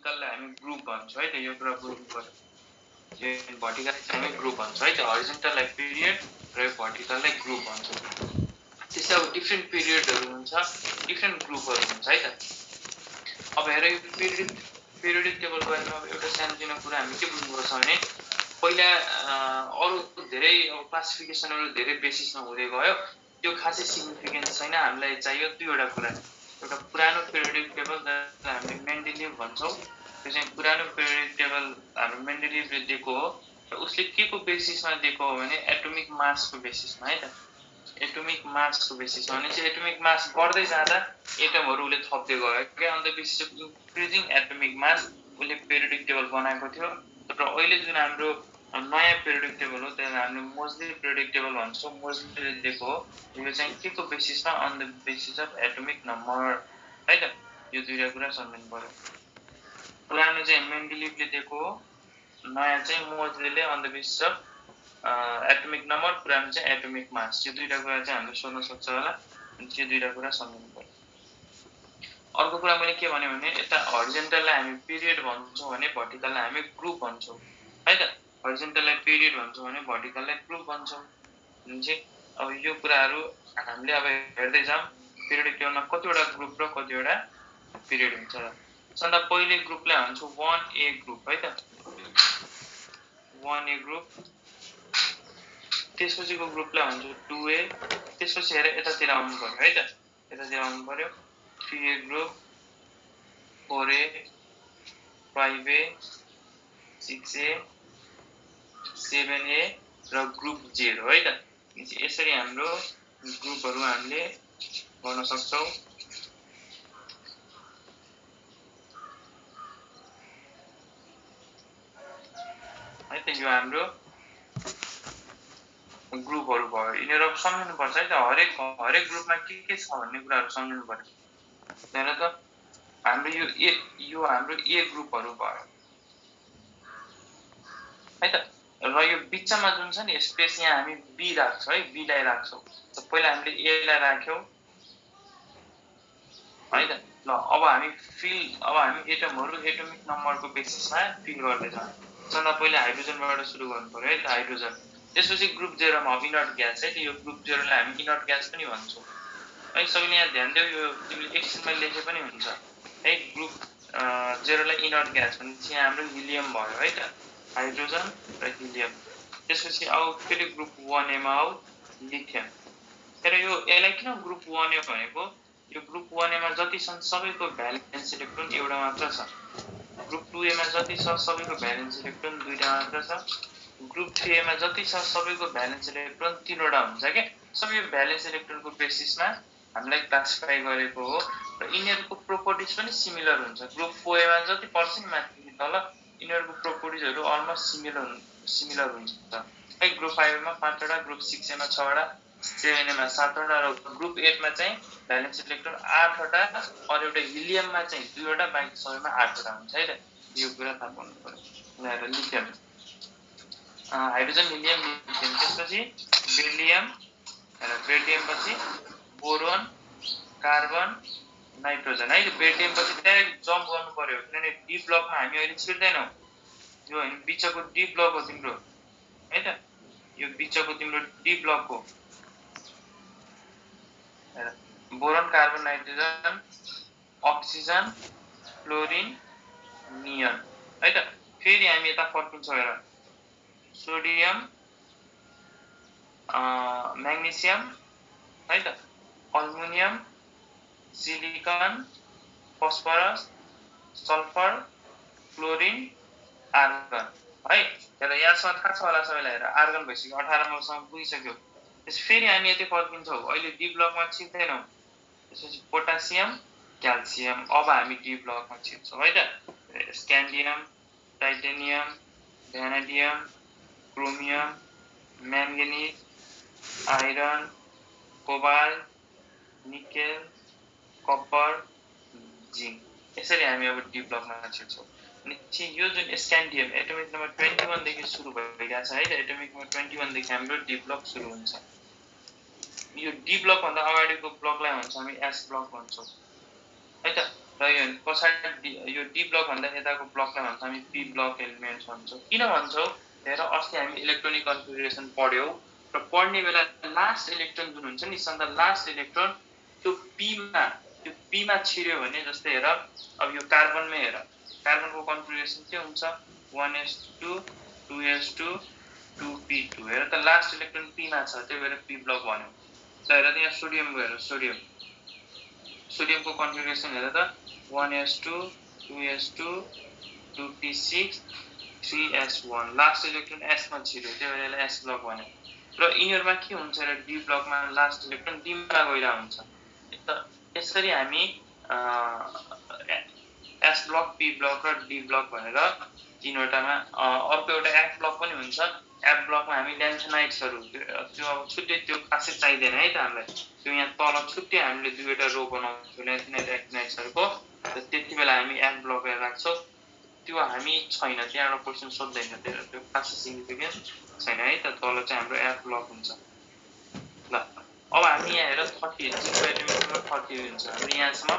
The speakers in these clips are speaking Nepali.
हरिजन्टललाई हामी ग्रुप भन्छौँ है त यो कुरा बुझ्नु पर्यो यो भर्टिकल चाहिँ हामी ग्रुप भन्छौँ है त हरिजन्टललाई पिरियड र यो भर्टिकललाई ग्रुप भन्छौँ त्यस्तै अब डिफ्रेन्ट पिरियडहरू हुन्छ डिफ्रेन्ट ग्रुपहरू हुन्छ है त अब हेर यो पिरियडिक टेबलको बारेमा एउटा सानोतिनो कुरा हामी के बुझ्नुपर्छ भने पहिला अरू धेरै क्लासिफिकेसनहरू धेरै बेसिसमा हुँदै गयो त्यो खासै सिग्निफिकेन्स छैन हामीलाई चाहियो दुईवटा कुरा एउटा पुरानो पिरियडिक टेबल जसलाई हामीले मेन्डेलिभ भन्छौँ त्यो चाहिँ पुरानो पिरियडिक टेबल हाम्रो मेन्डेलिभले दिएको हो र उसले के को बेसिसमा दिएको हो भने एटोमिक मासको बेसिसमा है त एटोमिक मासको बेसिसमा भने चाहिँ एटोमिक मास बढ्दै जाँदा एटमहरू उसले थप्दै गयो क्या अन्त basis of increasing atomic mass उसले पिरियडिक टेबल बनाएको थियो तर अहिले जुन हाम्रो नयाँ पिरियडिक टेबल हो त्यसलाई हामीले मोजली पिरियडिक टेबल भन्छौँ मोजलीले दिएको हो यो चाहिँ के को बेसिसमा on the basis of atomic number है त यो दुईवटा कुरा सम्झिनु पर्यो पुरानो चाहिँ मेन्डेलिभले दिएको हो नयाँ चाहिँ मोजलीले on the basis of atomic number पुरानो चाहिँ एटोमिक मास यो दुईवटा कुरा चाहिँ हामीले सोध्न सक्छ होला यो दुईवटा कुरा सम्झिनु पर्यो अर्को कुरा मैले के भने यता हरिजन्टललाई हामी पिरियड भन्छौँ भने भर्टिकललाई हामी ग्रुप भन्छौँ है त हरिजन्टललाई पिरियड भन्छौँ भने भर्टिकललाई ग्रुप भन्छौँ चाहिँ अब यो कुराहरू हामीले अब हेर्दै जाऊँ पिरियडिक टेबलमा कतिवटा ग्रुप र कतिवटा पिरियड हुन्छ सबभन्दा पहिले ग्रुपलाई भन्छौँ 1A ग्रुप है त 1A ग्रुप त्यसपछिको ग्रुपलाई भन्छौँ 2A त्यसपछि हेर यतातिर आउनु पर्यो है त यतातिर आउनु पर्यो 3A group 4A 5A 6A 7A र ग्रुप 0 है त यसरी हाम्रो ग्रुपहरू हामीले गर्न सक्छौँ है त यो हाम्रो ग्रुपहरू भयो यिनीहरू सम्झिनु पर्छ है त हरेक ग्रुपमा के छ भन्ने कुराहरू सम्झिनु पर्यो हेर त हाम्रो यो हाम्रो ए ग्रुपहरू भयो है त र यो बिचमा जुन छ नि स्पेस यहाँ हामी बी राख्छौँ है बी लाई राख्छौँ पहिला हामीले ए लाई राख्यौँ है त ल अब हामी एटमहरू एटोमिक नम्बरको बेसिसमा फिल गर्दै जाउँ सबभन्दा पहिले हाइड्रोजनबाट सुरु गर्नु पर्यो है त हाइड्रोजन त्यसपछि ग्रुप 0 मा इनर्ट ग्यास है यो ग्रुप 0 लाई हामी इनर्ट ग्यास पनि भन्छौँ है सबैले यहाँ ध्यान देऊ यो तिमीले एक्सनमा लेखे पनि हुन्छ है ग्रुप 0 लाई इनर्ट ग्यास भनेपछि यहाँ हाम्रो हिलियम भयो है त हाइड्रोजन र हिलियम त्यसपछि आउ फेरि ग्रुप 1A मा आउ लिथियम तर यो यसलाई किन ग्रुप 1A भनेको यो ग्रुप 1A मा जति छन् सबैको भ्यालेन्स इलेक्ट्रोन एउटा मात्र छ ग्रुप 2A मा जति छ सबैको भ्यालेन्स इलेक्ट्रोन दुईटा मात्र छ ग्रुप 3A मा जति छ सबैको भ्यालेन्स इलेक्ट्रोन तीनवटा हुन्छ के सबै भ्यालेन्स इलेक्ट्रोनको बेसिसमा हामीलाई क्लासिफाई गरेको हो र यिनीहरूको प्रोपर्टिज पनि सिमिलर हुन्छ ग्रुप 4A मा जति पर्छ नि माथि तल यिनीहरूको प्रोपर्टिजहरू अलमोस्ट सिमिलर हुन्छ है ग्रुप 5A मा 5वटा ग्रुप 6A मा 6वटा 7A मा 7वटा र ग्रुप 8 मा चाहिँ भ्यालेन्स इलेक्ट्रोन 8वटा अरू एउटा हिलियममा चाहिँ 2वटा बाँकी सबैमा 8वटा हुन्छ है त यो कुरा थाहा पाउनु पर्यो र लिथियम हाइड्रोजन हिलियम लिथियम त्यसपछि बेरिलियम र बेरिलियम पछि बोरोन कार्बन नाइट्रोजन है बेरिलियम पछि डाइरेक्ट जम्प गर्नु पर्यो किनभने डी ब्लकमा हामी अहिले छिर्दैनौँ यो होइन बिचको डी ब्लक हो तिम्रो है त यो बिचको तिम्रो डी ब्लक हो boron carbon nitrogen oxygen fluorine neon है त फेरि हामी यता फर्किन्छौँ हेर सोडियम म्याग्नेसियम है त aluminium silicon phosphorus sulphur chlorine argon है हेर यहाँसम्म थाहा छ होला सबैलाई हेर आर्गन भइसक्यो 18 नम्बरसम्म पुगिसक्यो त्यस फेरि हामी यति फर्किन्छौँ अहिले डी ब्लकमा छिर्दैनौँ त्यसपछि पोटासियम क्याल्सियम अब हामी डी ब्लकमा छिर्छौँ है त scandium titanium vanadium chromium manganese iron cobalt nickel copper zinc यसरी हामी अब डी ब्लकमा छिर्छौँ अनि यो जुन स्क्यान्डियम एटोमिक नम्बर 21 देखि सुरु भइरहेको छ है त एटोमिक नम्बर 21 देखि हाम्रो डी ब्लक सुरु हुन्छ यो डी ब्लक भन्दा अगाडिको ब्लकलाई भन्छ हामी एस ब्लक भन्छौँ है त र यो पछाडि यो डी ब्लक भन्दा यताको ब्लकलाई भन्छ हामी पी ब्लक एलिमेन्ट्स भन्छौँ। किन भन्छौँ हेर, अस्ति हामी इलेक्ट्रोनिक कन्फिगरेसन पढ्यौँ र पढ्ने बेला लास्ट इलेक्ट्रोन जुन हुन्छ नि सन्त लास्ट इलेक्ट्रोन त्यो पीमा छिर्यो भने जस्तै हेर अब यो कार्बनमै हेर कार्बनको कन्फिगरेसन के हुन्छ 1s2 2s2 2p2 हेर त लास्ट इलेक्ट्रोन पीमा छ त्यही भएर पी ब्लक भन्यो। ल हेर त यहाँ सोडियमको हेर सोडियमको कन्फिगरेसन हेर त 1s2 2s2 2p6 3s1 last electron s मा छिर्यो त्यही भएर यसलाई s ब्लक भन्यो। र यिनीहरुमा के हुन्छ र डी ब्लकमा लास्ट इलेक्ट्रोन डी मा गइरा हुन्छ। यसरी हामी एस ब्लक पी ब्लक र डी ब्लक भनेर तीनवटामा अर्को एउटा एफ ब्लक पनि हुन्छ। एफ ब्लकमा हामी ल्यान्थेनाइट्सहरु त्यो अब छुट्टै त्यो खासै चाहिदैन है त हामीलाई, त्यो यहाँ तल छुट्टै हामीले दुईवटा रो बनाउँछौँ ल्यान्थेनाइट एक्टिनाइट्सहरुको, त्यतिबेला हामी एफ ब्लकलाई राख्छौँ। त्यो हामी छैन त्यहाँबाट क्वेशन सोध्दैन, त्यो खासै सिग्निफिकेन्स छैन है त, तल चाहिँ हाम्रो एफ ब्लक हुन्छ। ल अब हामी यहाँ हेर 30 जिरो 30 हुन्छ, हामीले यहाँसम्म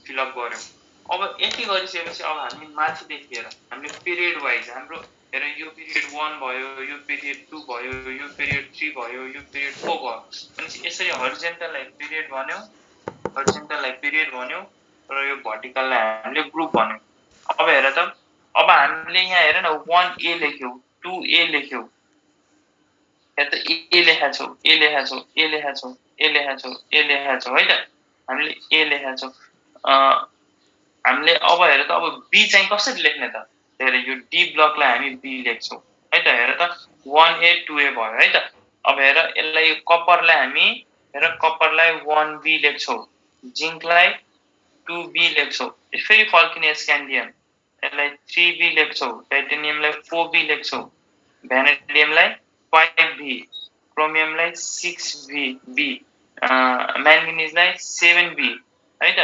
फिलअप गर्यौं। अब यति गरिसकेपछि अब हामी माथि देखिएर हामीले पिरियड वाइज हाम्रो हेर यो पिरियड 1 भयो, यो पिरियड 2 भयो, यो पिरियड 3 भयो, यो पिरियड 4 भयो, अनि यसरी हरिजन्टललाई पिरियड भन्यौ, र यो भर्टिकललाई हामीले ग्रुप भन्यौ। अब हेर त अब हामीले यहाँ हेर न 1a लेख्यौ 2a लेख्यौ, हेर त ए लेखा छौ है त, हामीले ए लेखा छौ। हामीले अब हेर त अब बी चाहिँ कसरी लेख्ने त, हेर यो डी ब्लकलाई हामी बी लेख्छौँ है त, हेर त 1a 2a भयो है त। अब हेर यसलाई कपरलाई हामी हेर कपरलाई 1b लेख्छौँ, जिंकलाई 2b लेख्छौँ, फेरि फर्किने स्क्यान्डियम यसलाई 3b लेख्छौँ, टाइटेनियमलाई 4b लेख्छौँ, भ्यानेडियमलाई 5b, क्रोमियमलाई 6b, म्याङ्गनिजलाई 7b है त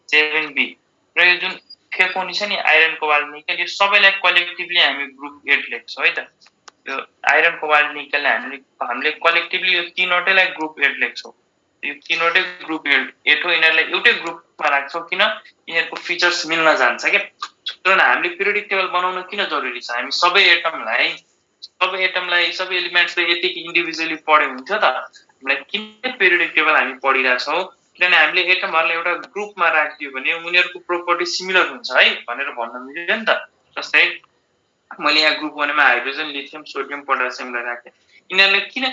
7b। र यो जुन फेकोनी छ नि आइरन कोबाल्ट निकेल, यो सबैलाई कलेक्टिभली हामी ग्रुप 8 लेख्छौँ है त। यो आइरन कोबाल्ट निकेललाई हामीले कलेक्टिभली यो तीनवटैलाई ग्रुप 8 लेख्छौँ। यो तीनवटै ग्रुप 8 हो, यिनीहरूलाई एउटै ग्रुपमा राख्छौँ किन यिनीहरूको फिचर्स मिल्न जान्छ के। तर हामीले पिरियोडिक टेबल बनाउन किन जरुरी छ, हामी सबै एटमलाई सबै एलिमेन्ट्सलाई यतिकै इन्डिभिजुअली पढे हुन्थ्यो त, हामीलाई किन पिरियोडिक टेबल हामी पढिरहेछौँ, किनभने हामीले एटमहरुलाई एउटा ग्रुपमा राखिदियो भने उनीहरूको प्रोपर्टी सिमिलर हुन्छ है भनेर भन्न मिल्यो नि त। जस्तै मैले यहाँ ग्रुप 1 मा हाइड्रोजन लिथियम सोडियम पोटासियमलाई राखेँ, यिनीहरूलाई किन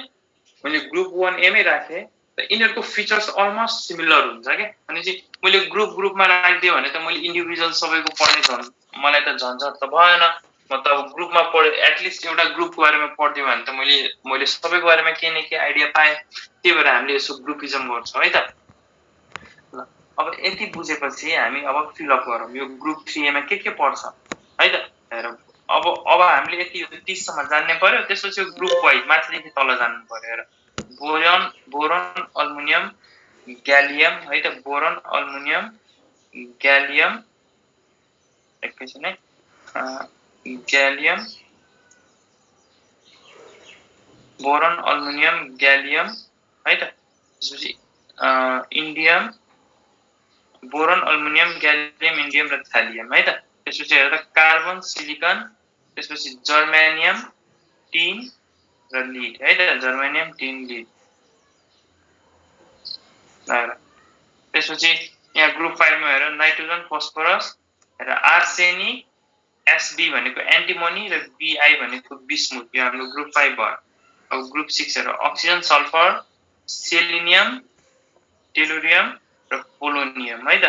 मैले ग्रुप 1a मै राखेँ त, यिनीहरूको फिचर्स अलमोस्ट सिमिलर हुन्छ के। अनि चाहिँ मैले ग्रुपमा राखिदिएँ भने त मैले इन्डिभिजुअल सबैको पढ्ने मलाई त झन्झट त भएन, म त अब ग्रुपमा पढे एटलिस्ट एउटा ग्रुपको बारेमा पढ्दियो भने त मैले सबैको बारेमा केही न केही आइडिया पाएँ, त्यही भएर हामीले यसो ग्रुपिजम गर्छौँ है त। अब यति बुझेपछि हामी अब फिलअप गरौँ यो ग्रुप 3a मा के पर्छ है त। हेर अब हामीले यति 30 सम्म जान्ने पर्यो, त्यसपछि ग्रुप वाइज माथिदेखि तल जान्नु पर्यो। हेर बोरोन अल्मुनियम ग्यालियम है त, बोरोन अल्मुनियम ग्यालियम एकैछिन है, ग्यालियम बोरोन अल्मुनियम ग्यालियम है त, त्यसपछि इन्डियम बोरोन अल्मुनियम ग्यालियम इन्डियम र थ्यालियम है त। त्यसपछि हेर कार्बन सिलिकन, त्यसपछि जर्मेनियम टिन र लिड है त, जर्मेनियम टिन लिड। त्यसपछि यहाँ ग्रुप 5 मा हेर नाइट्रोजन फस्फोरस, हेर आर्सेनिक एसबी भनेको एन्टिमोनी र बीआई भनेको बिस्मुथ, यो हाम्रो ग्रुप 5 भयो। अब ग्रुप 6 हेर अक्सिजन सल्फर सेलिनियम टेलुरियम र पोलोनियम है त।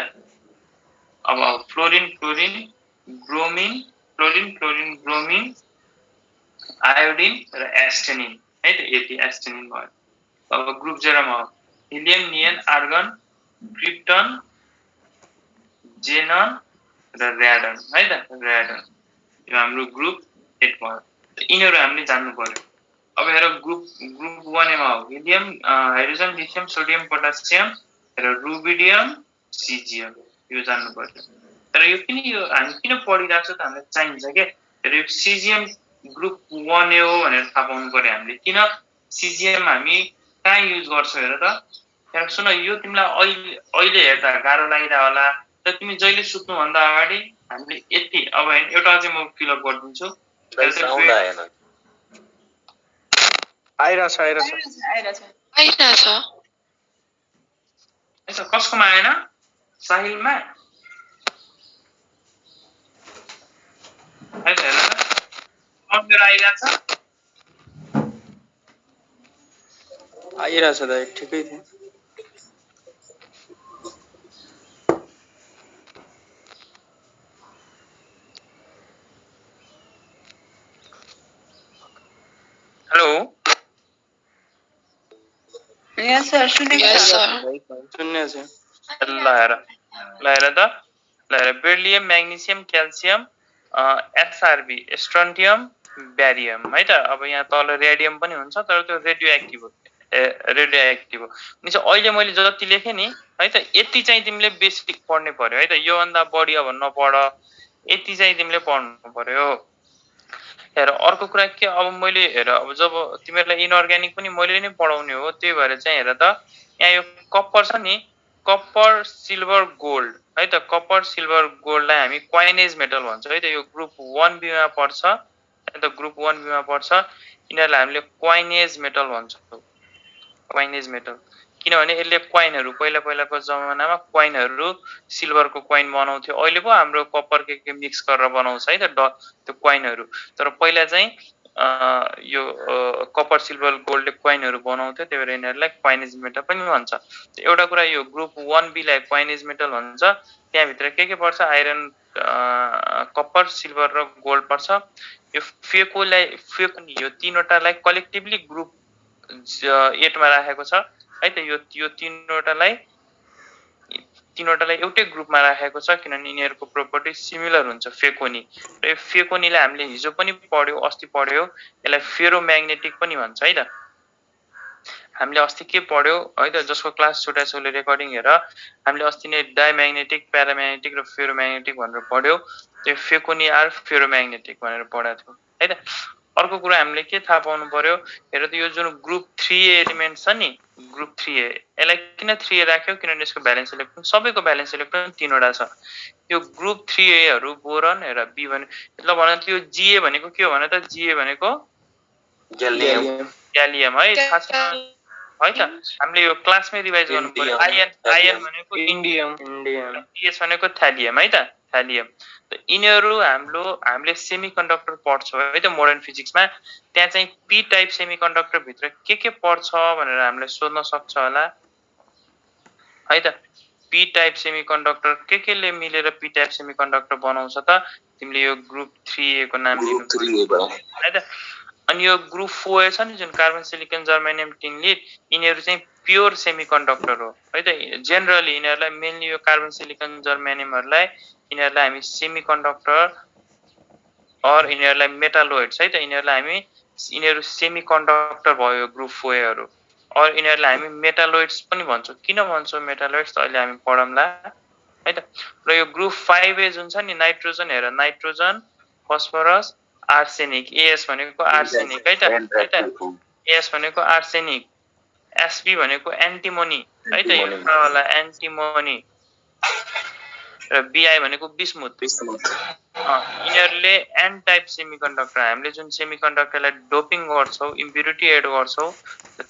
अब फ्लोरिन ब्रोमिन आयोडिन र एस्टेनिन है त, यति एस्टेनिन भयो। अब ग्रुप 0 मा हिलियम नियन आर्गन क्रिप्टन जेनन र र्याडन है त, र्याडन यो हाम्रो ग्रुप 8 भयो। यिनीहरू हामीले जान्नु पर्यो। अब हेर ग्रुप 1 मा हो helium hydrogen lithium sodium potassium र रुबिडियम सिजियम, यो जान्नु पर्यो। तर यो हामी किन पढिरहेको छ त, हामीलाई चाहिन्छ के। र यो सिजियम ग्रुप 1a हो भनेर थाहा पाउनु पर्यो हामीले, किन सिजियम हामी कहाँ युज गर्छौँ हेर त। यहाँ सुन यो तिमीलाई अहिले हेर्दा गाह्रो लागिरह होला, र तिमी जहिले सुत्नु भन्दा अगाडि हामीले यति अब एउटा चाहिँ म फिल अप गरिदिन्छु आइरहेछ कसकोमा आएन साहिलमा मेरो आइरहेछ दाइ ठिकै थियो हेलो Yes, sir. सुन्ने छ ल हेर त बेरिलियम म्याग्नेसियम क्याल्सियम एसआरबी स्ट्रोन्टियम ब्यारियम है त अब यहाँ तल रेडियम पनि हुन्छ तर त्यो रेडियो एक्टिभ हो अनि चाहिँ अहिले मैले जति लेखेँ नि है त यति चाहिँ तिमीले बेसिक पढ्नै पर्यो है त योभन्दा बढी अब नपढ यति चाहिँ तिमीले पढ्नु पर्यो हेर अर्को कुरा के अब मैले हेर अब जब तिमीहरूलाई इनअर्ग्यानिक पनि मैले नै पढाउने हो त्यही भएर चाहिँ हेर त यहाँ यो कपर छ नि कपर सिल्भर गोल्ड है त कपर सिल्भर गोल्डलाई हामी क्वाइनेज मेटल भन्छौँ है त यो ग्रुप 1B मा पर्छ है त ग्रुप 1B मा पर्छ यिनीहरूलाई हामीले क्वाइनेज मेटल भन्छौँ क्वाइनेज मेटल किनभने यसले क्वाइनहरू पहिलाको जमानामा क्वाइनहरू सिल्भरको क्वाइन बनाउँथ्यो अहिले पो हाम्रो कपर के मिक्स गरेर बनाउँछ है त त्यो क्वाइनहरू तर पहिला चाहिँ यो कपर सिल्भर गोल्डले क्वाइनहरू बनाउँथ्यो त्यही भएर यिनीहरूलाई क्वाइनेज मेटल पनि भन्छ एउटा कुरा यो ग्रुप 1B लाई क्वाइनेज मेटल भन्छ त्यहाँभित्र के पर्छ आइरन कपर सिल्भर र गोल्ड पर्छ यो फेकोलाई यो तीनवटालाई कलेक्टिभली ग्रुप 8 मा राखेको छ है त यो तीनवटालाई एउटै ग्रुपमा राखेको छ किनभने यिनीहरूको प्रोपर्टी सिमिलर हुन्छ फेकोनी र यो फेकोनीलाई हामीले हिजो पनि पढ्यौ अस्ति पढ्यौ यसलाई फेरोम्याग्नेटिक पनि भन्छ है त हामीले अस्ति के पढ्यौ है त जसको क्लास छुटाएको छ उसले रेकर्डिङ हेर हामीले अस्ति नै डायम्याग्नेटिक प्याराम्याग्नेटिक र फेरोम्याग्नेटिक भनेर पढ्यौ त्यो फेकोनी आर फेरोम्याग्नेटिक भनेर पढाएको थियो है त अर्को कुरा हामीले के थाहा पाउनु पर्यो हेर त यो जुन ग्रुप 3A एलिमेन्ट छ नि ग्रुप 3A यसलाई किन 3A राख्यो किनभने यसको भ्यालेन्स इलेक्ट्रोन सबैको भ्यालेन्स इलेक्ट्रोन 3वटा छ यो ग्रुप 3A हरू बोरन हेर बी भने ल भन त्यो Ga भनेको के हो भने त Ga भनेको ग्यालियम है थाहा छैन है त हामीले यो क्लासमै रिभाइज गर्नु पर्यो आयन भनेको इन्डियम टीएस भनेको थ्यालियम है त थ्यालियम त यिनीहरू हामीले सेमिकन्डक्टर पढ्छौँ है त मोडर्न फिजिक्समा त्यहाँ चाहिँ पी टाइप सेमिकन्डक्टर भित्र के पर्छ भनेर हामीले सोध्न सक्छ होला है त पी टाइप सेमिकन्डक्टर केले मिलेर पी टाइप सेमिकन्डक्टर बनाउँछ त तिमीले यो ग्रुप 3A को नाम लिनु है त अनि यो ग्रुप 4A छ नि जुन carbon silicon germanium tin lead यिनीहरू चाहिँ प्योर सेमिकन्डक्टर हो है त जेनरली यिनीहरूलाई मेनली यो कार्बन सिलिकन जर्मेनियमहरूलाई यिनीहरूलाई हामी सेमिकन्डक्टर और यिनीहरूलाई मेटालोइड्स है त यिनीहरू सेमिकन्डक्टर भयो ग्रुप 4A हरू और यिनीहरूलाई हामी मेटालोइड्स पनि भन्छौँ किन भन्छौँ मेटालोइड्स अहिले हामी पढौँला है त र यो ग्रुप 5A जुन छ नि नाइट्रोजन हेर नाइट्रोजन फस्फरस आर्सेनिक एएस भनेको आर्सेनिक है त एएस भनेको आर्सेनिक एसपी भनेको एन्टिमोनी है त यो वाला एन्टिमोनी र बीआई भनेको बिस्मुथ यिनीहरूले एन टाइप सेमिकन्डक्टर हामीले जुन सेमिकन्डक्टरलाई डोपिङ गर्छौँ इम्प्युरिटी एड गर्छौँ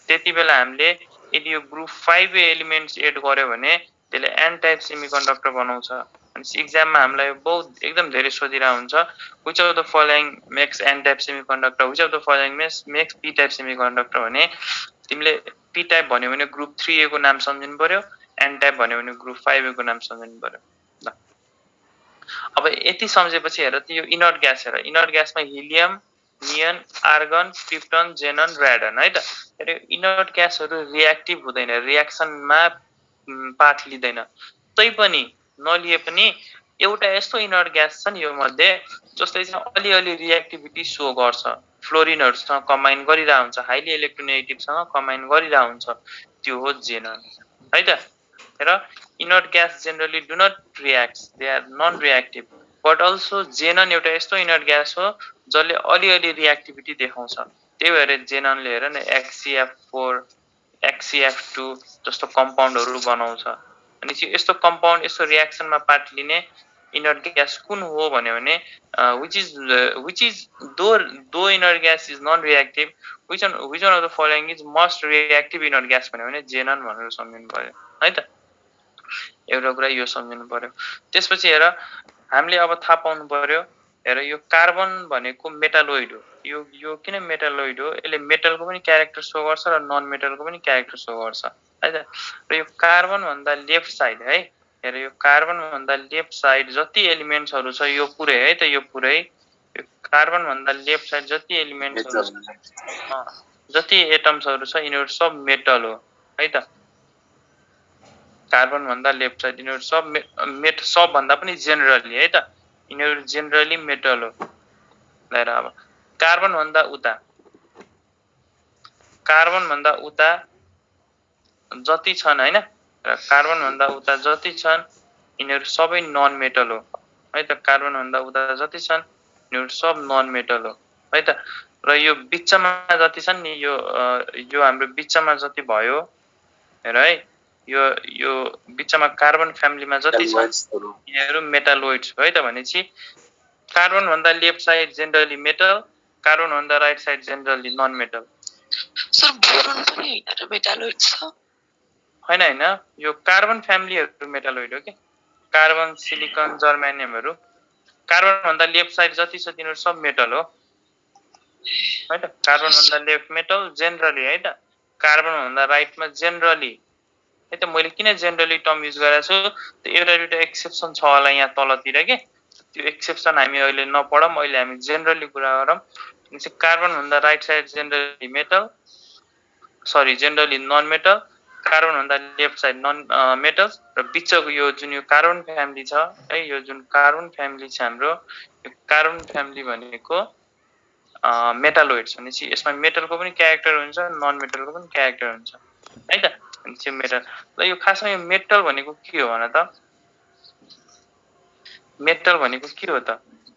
त्यति बेला हामीले यदि यो ग्रुप 5A एलिमेन्ट्स एड गर्यो भने त्यसले एन टाइप सेमिकन्डक्टर बनाउँछ अनि एक्जाममा हामीलाई बहुत एकदम धेरै सोधिरहेको हुन्छ which of the following makes n type semiconductor which of the following makes p type semiconductor भने तिमीले p type भन्यो भने ग्रुप 3A को नाम सम्झिनु पर्यो n type भन्यो भने ग्रुप 5A को नाम सम्झिनु पर्यो ल अब यति सम्झेपछि हेर त यो इनर्ट ग्यास हेर इनर्ट ग्यासमा हिलियम नियन आर्गन क्रिप्टन जेनन रेडन है त इनर्ट ग्यासहरू रिएक्टिभ हुँदैन रिएक्सनमा पार्ट लिँदैन तैपनि नलिए पनि एउटा यस्तो इनर्ट ग्यास छ नि यो मध्ये जसले चाहिँ अलिअलि रिएक्टिभिटी सो गर्छ फ्लोरिनहरुसँग कम्बाइन गरिरहेको हुन्छ हाइली इलेक्ट्रोनेगेटिभसँग कम्बाइन गरिरहेको हुन्छ त्यो हो जेनन है त र inert gas generally do not react they are non reactive but also xenon एउटा यस्तो इनर्ट ग्यास हो जसले अलिअलि रिएक्टिभिटी देखाउँछ त्यही भएर जेननले हेर न XCF4 XCF2 जस्तो कम्पाउन्डहरु बनाउँछ भनेपछि यस्तो कम्पाउन्ड यस्तो रियाक्सनमा पार्ट लिने इनर्ट ग्यास कुन हो भन्यो भने which is though inert gas is non reactive which one of the following is most reactive inert gas भन्यो भने जेनन भनेर सम्झिनु पर्यो है त एउटा कुरा यो सम्झिनु पर्यो त्यसपछि हेर हामीले अब थाहा पाउनु पर्यो हेर यो कार्बन भनेको मेटालोइड हो यो किन मेटालोइड हो यसले मेटलको पनि क्यारेक्टर शो गर्छ र नन मेटलको पनि क्यारेक्टर शो गर्छ है त र यो कार्बन भन्दा लेफ्ट साइड है हेर यो कार्बन भन्दा लेफ्ट साइड जति एलिमेन्ट्सहरु छ यो पुरै है त यो पुरै यो कार्बन भन्दा लेफ्ट साइड जति एलिमेन्ट्सहरु छ जति एटम्सहरु छ यिनीहरु सब मेटल हो है त कार्बन भन्दा लेफ्ट साइड यिनीहरु सब सब भन्दा पनि जेनरली है त यिनीहरु जेनरली मेटल हो लिएर अब कार्बन भन्दा उता जति छन् हैन र कार्बन भन्दा उता जति छन् यिनीहरु सबै नन मेटल हो है त कार्बन भन्दा उता जति छन् यिनीहरु सब नन मेटल हो है त र यो बिचमा जति छन् नि यो हाम्रो बिचमा जति भयो हेर है यो बिचमा कार्बन फ्यामिलीमा जति छन् यिनीहरु मेटालोइड्स हो है त भनेपछि कार्बन भन्दा left side generally metal carbon भन्दा right side generally non metal sir boron पनि हैन र मेटालोइड छ हैन यो कार्बन फ्यामिलीहरु मेटालोइड हो के कार्बन सिलिकन जर्मेनियमहरु कार्बन भन्दा लेफ्ट साइड जति छ तिनीहरु सब मेटल हो है त कार्बन भन्दा लेफ्ट मेटल जेनरली है त कार्बन भन्दा राइटमा जेनरली है त मैले किन जेनरली टर्म युज गरेको छु त्यो एउटा दुईटा एक्सेप्सन छ होला यहाँ तलतिर के त्यो एक्सेप्सन हामी अहिले नपढौं अहिले हामी जेनरली कुरा गरौं भनेपछि कार्बन भन्दा right side generally metal sorry generally non metal carbon भन्दा लेफ्ट साइड नन मेटल्स र बिचको यो जुन यो कार्बन फ्यामिली छ है यो जुन कार्बन फ्यामिली छ हाम्रो यो कार्बन फ्यामिली भनेको मेटालोइड्स भनेपछि यसमा मेटलको पनि क्यारेक्टर हुन्छ नन मेटलको पनि क्यारेक्टर हुन्छ है त भनेपछि मेटल ल यो खासमा यो मेटल भनेको के हो भन त मेटल भनेको के हो त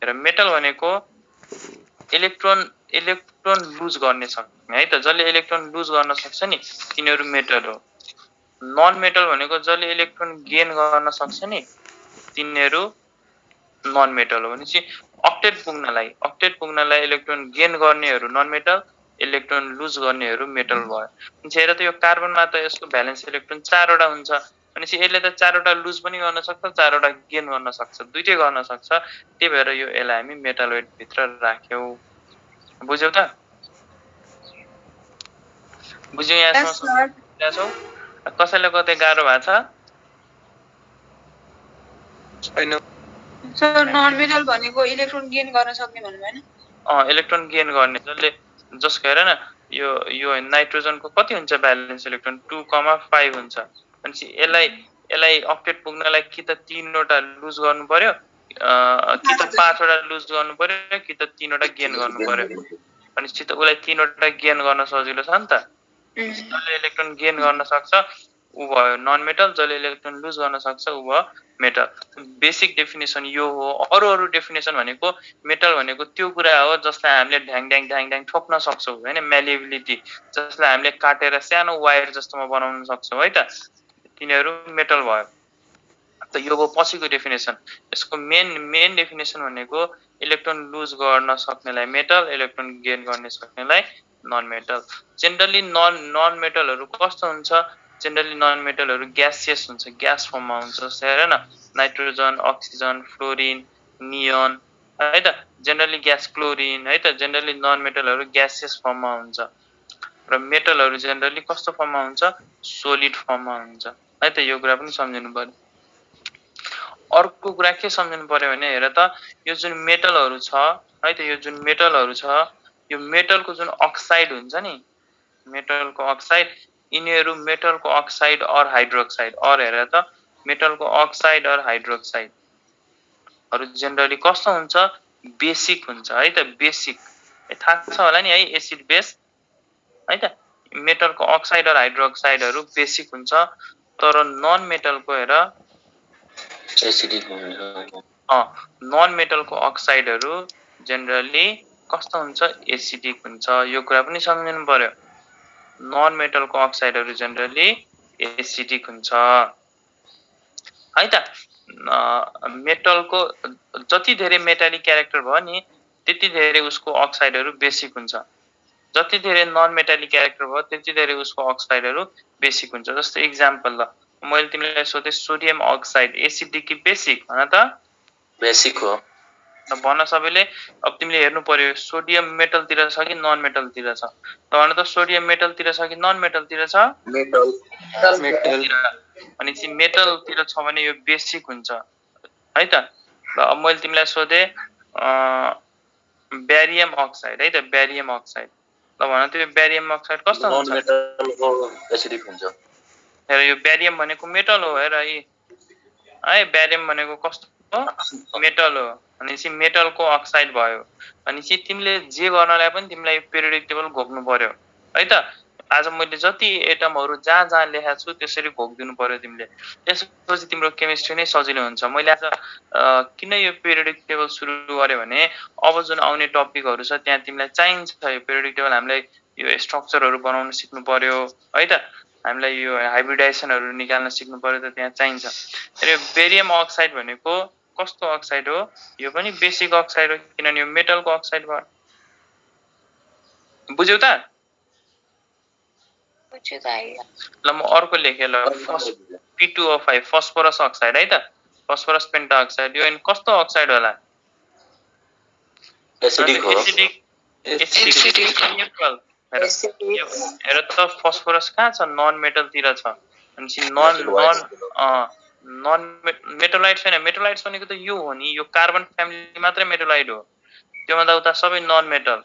हेर मेटल भनेको इलेक्ट्रोन लुज गर्ने सक्ने है त जसले इलेक्ट्रोन लुज गर्न सक्छ नि तिनीहरु मेटल हो नन मेटल भनेको जसले इलेक्ट्रोन गेन गर्न सक्छ नि तिनीहरु नन मेटल हो भनेपछि अक्टेट पुग्नलाई इलेक्ट्रोन गेन गर्नेहरु नन मेटल इलेक्ट्रोन लुज गर्नेहरु मेटल भयो भनेपछि हेर त यो कार्बनमा त यसको भ्यालेन्स इलेक्ट्रोन 4 वटा हुन्छ भनेपछि यसले त 4 वटा लुज पनि गर्न सक्छ 4 वटा गेन गर्न सक्छ दुईटै गर्न सक्छ त्यही भएर यो यसलाई हामी मेटालोइड भित्र राख्यौ बुझ्यौ त बुझ्यौ यहाँसम्म कसैले कतै गाह्रो भएको छ हैन सर नन मेटल भनेको इलेक्ट्रोन गेन गर्न सक्ने भन्नु भएन इलेक्ट्रोन गेन गर्ने जसको हेर न यो नाइट्रोजनको कति हुन्छ भ्यालेन्स इलेक्ट्रोन 2,5 हुन्छ भनेपछि यसलाई अक्टेट पुग्नलाई कि त 3 वटा लुज गर्नु पर्यो कि त 5 वटा लुज गर्नु पर्यो कि त 3 वटा गेन गर्नु पर्यो भनेपछि त उलाई 3 वटा गेन गर्न सजिलो छ नि त जसले इलेक्ट्रोन गेन गर्न सक्छ उ भयो नन मेटल जसले इलेक्ट्रोन लुज गर्न सक्छ उ भयो मेटल बेसिक डेफिनेसन यो हो अरु डेफिनेसन भनेको मेटल भनेको त्यो कुरा हो जसलाई हामीले ढ्याङ ढ्याङ ठोक्न सक्छौं हैन म्यालिएबिलिटी जसलाई हामीले काटेर सानो वायर जस्तोमा बनाउन सक्छौं है त तिनीहरु मेटल भयो त यो हो पछिको डेफिनेसन यसको मेन डेफिनेसन भनेको इलेक्ट्रोन लुज गर्न सक्नेलाई मेटल इलेक्ट्रोन गेन गर्न सक्नेलाई नन मेटल जनरली नन मेटलहरु कस्तो हुन्छ जनरली नन मेटलहरु ग्यासियस हुन्छ ग्यास फर्ममा हुन्छ हेर न नाइट्रोजन अक्सिजन फ्लोरिन नियोन है त जनरली ग्यास क्लोरिन है त जनरली नन मेटलहरु ग्यासियस फर्ममा हुन्छ र मेटलहरु जनरली कस्तो फर्ममा हुन्छ सोलिड फर्ममा हुन्छ है त यो कुरा पनि सम्झिनु पर्यो अर्को कुरा के सम्झिनु पर्यो भने हेर त यो जुन मेटलहरु छ है त यो जुन मेटलहरु छ यो मेटलको जुन अक्साइड हुन्छ नि मेटलको अक्साइड यिनीहरु मेटलको अक्साइड और हाइड्रोक्साइड और हेर त मेटलको अक्साइड और हाइड्रोक्साइड हरु जनरली कस्तो हुन्छ बेसिक हुन्छ है त बेसिक थाहा छ होला नि है एसिड बेस है त मेटलको अक्साइड और हाइड्रोक्साइडहरु बेसिक हुन्छ तर नन मेटलको हेर एसिडिक हुन्छ नन मेटलको अक्साइडहरु जनरली कस्तो हुन्छ एसिडिक हुन्छ यो कुरा पनि सम्झिनु पर्यो नन मेटलको अक्साइडहरु जनरली एसिडिक हुन्छ है त। मेटलको जति धेरै मेटालिक क्यारेक्टर भयो नि त्यति धेरै उसको अक्साइडहरू बेसिक हुन्छ, जति धेरै नन मेटालिक क्यारेक्टर भयो त्यति धेरै उसको अक्साइडहरू बेसिक हुन्छ। जस्तो इक्जाम्पल ल मैले तिमीलाई सोधेँ सोडियम अक्साइड एसिडिक कि बेसिक भन त? बेसिक हो। भन सबैले। अब तिमीले हेर्नु पर्यो सोडियम मेटलतिर छ कि नन मेटलतिर छ, भन त सोडियम मेटलतिर छ कि नन मेटलतिर छ? मेटल। अनि चाहिँ मेटलतिर छ भने यो बेसिक हुन्छ है त। र अब मैले तिमीलाई सोधेँ ब्यारियम अक्साइड है त, ब्यारियम अक्साइड ल भन त यो ब्यारियम अक्साइड कस्तो हुन्छ? नन मेटलको एसिडिक हुन्छ। हेर यो ब्यारियम भनेको मेटल हो, हेर है ब्यारियम भनेको कस्तो मेटल हो। अनि चाहिँ मेटलको अक्साइड भयो अनि चाहिँ तिमीले जे गर्नलाई पनि तिमीलाई पिरियोडिक टेबल घोक्नु पर्यो है त। आज मैले जति एटमहरू जहाँ जहाँ लेखेको छु त्यसरी घोकिदिनु पर्यो तिमीले, त्यसपछि तिम्रो केमिस्ट्री नै सजिलो हुन्छ। मैले आज किन यो पिरियोडिक टेबल सुरु गरेँ भने अब जुन आउने टपिकहरू छ त्यहाँ तिमीलाई चाहिन्छ यो पिरियोडिक टेबल। हामीलाई यो स्ट्रक्चरहरू बनाउन सिक्नु पर्यो है त, हामीलाई यो हाइब्रिडाइजेसनहरू निकाल्न सिक्नु पर्यो त त्यहाँ चाहिन्छ। र यो बेरियम अक्साइड भनेको कस्तो अक्साइड हो? यो पनि बेसिक अक्साइड हो किनभने यो मेटलको अक्साइड भयो। बुझ्यौ त? ल म अर्को लेखेँ ल, P2O5 फस्फोरस अक्साइड है त, फस्फोरस पेन्टा अक्साइड। यो कस्तो अक्साइड होला? एसिडिक हो। हेर त फस्फोरस कहाँ छ? नन मेटलतिर छ। अनि नन मेटोलाइट छैन। मेटोलाइट भनेको त यो हो नि, यो कार्बन फ्यामिली मात्रै मेटोलाइट हो, त्योभन्दा उता सबै नन मेटल।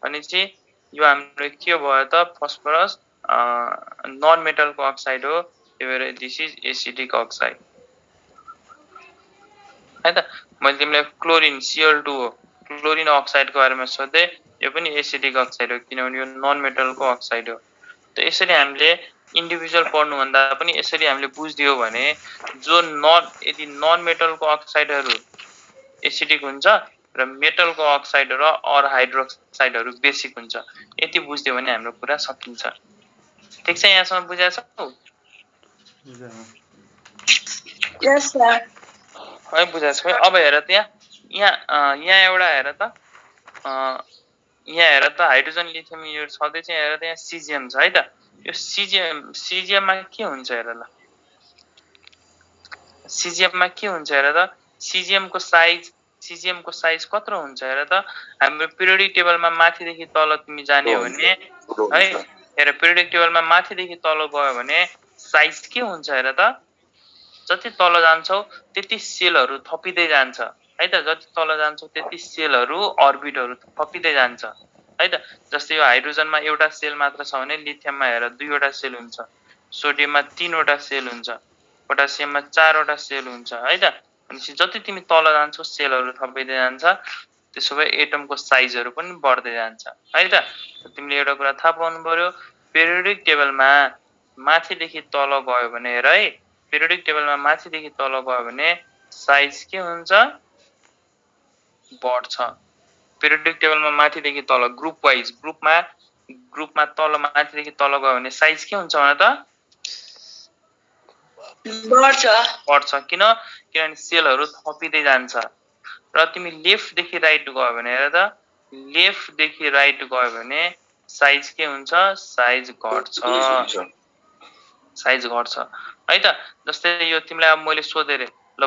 अनि चाहिँ यो हाम्रो के भयो त? फस्फोरस नन मेटलको अक्साइड हो, त्यही भएर दिस इज एसिडिक अक्साइड है त। मैले तिमीलाई क्लोरिन Cl2 हो, क्लोरिन अक्साइडको बारेमा सोधेँ, यो पनि एसिडिक अक्साइड हो किनभने यो नन मेटलको अक्साइड हो। त यसरी हामीले इन्डिभिजुअल पढ्नुभन्दा पनि यसरी हामीले बुझ्दियो भने जो यदि नन मेटलको अक्साइडहरू एसिडिक हुन्छ र मेटलको अक्साइडहरू र हाइड्रोक्साइडहरू बेसिक हुन्छ, यति बुझ्दियो भने हाम्रो कुरा सकिन्छ। ठिक छ, यहाँसम्म बुझाएको छ? यस सर। है बुझाएको छ। अब हेर त यहाँ एउटा हेर त, यहाँ हेर त हाइड्रोजन लिथियम यो छँदै चाहिँ हेर त यहाँ सिजिएम छ है त। यो सिजिएममा के हुन्छ हेर ल, सिजिएममा के हुन्छ हेर त। सिजिएमको साइज कत्रो हुन्छ हेर त। हाम्रो पिरियोडिक टेबलमा माथिदेखि तल तिमी जाने हो भने है, हेर पिरियोडिक टेबलमा माथिदेखि तल गयो भने साइज के हुन्छ हेर त। जति तल जान्छौ त्यति सेलहरू थपिँदै जान्छ है त, जति तल जान्छौ त्यति सेलहरू अर्बिटहरू थपिँदै जान्छ है त। जस्तै यो हाइड्रोजनमा एउटा सेल मात्र छ भने लिथियममा हेर 2वटा सेल हुन्छ, सोडियममा 3वटा सेल हुन्छ, पोटासियममा 4वटा सेल हुन्छ है त। अनि जति तिमी तल जान्छौ सेलहरू थपिँदै जान्छ, त्यसो भए एटमको साइजहरू पनि बढ्दै जान्छ है त। तिमीले एउटा कुरा थाहा पाउनु पर्यो, पिरियोडिक टेबलमा माथिदेखि तल गयो भने हेर है, पिरियोडिक टेबलमा माथिदेखि तल गयो भने साइज के हुन्छ? बढ्छ। पिरियोडिक टेबलमा माथिदेखि तल ग्रुपमा तल माथिदेखि तल गयो भने साइज के हुन्छ भन त? बढ्छ। किनभने सेलहरू थपिँदै जान्छ। र तिमी लेफ्टदेखि राइट गयो भने हेर त, लेफ्टदेखि राइट गयो भने साइज के हुन्छ? साइज घट्छ है त। जस्तै यो तिमीलाई अब मैले सोधेँ रे ल,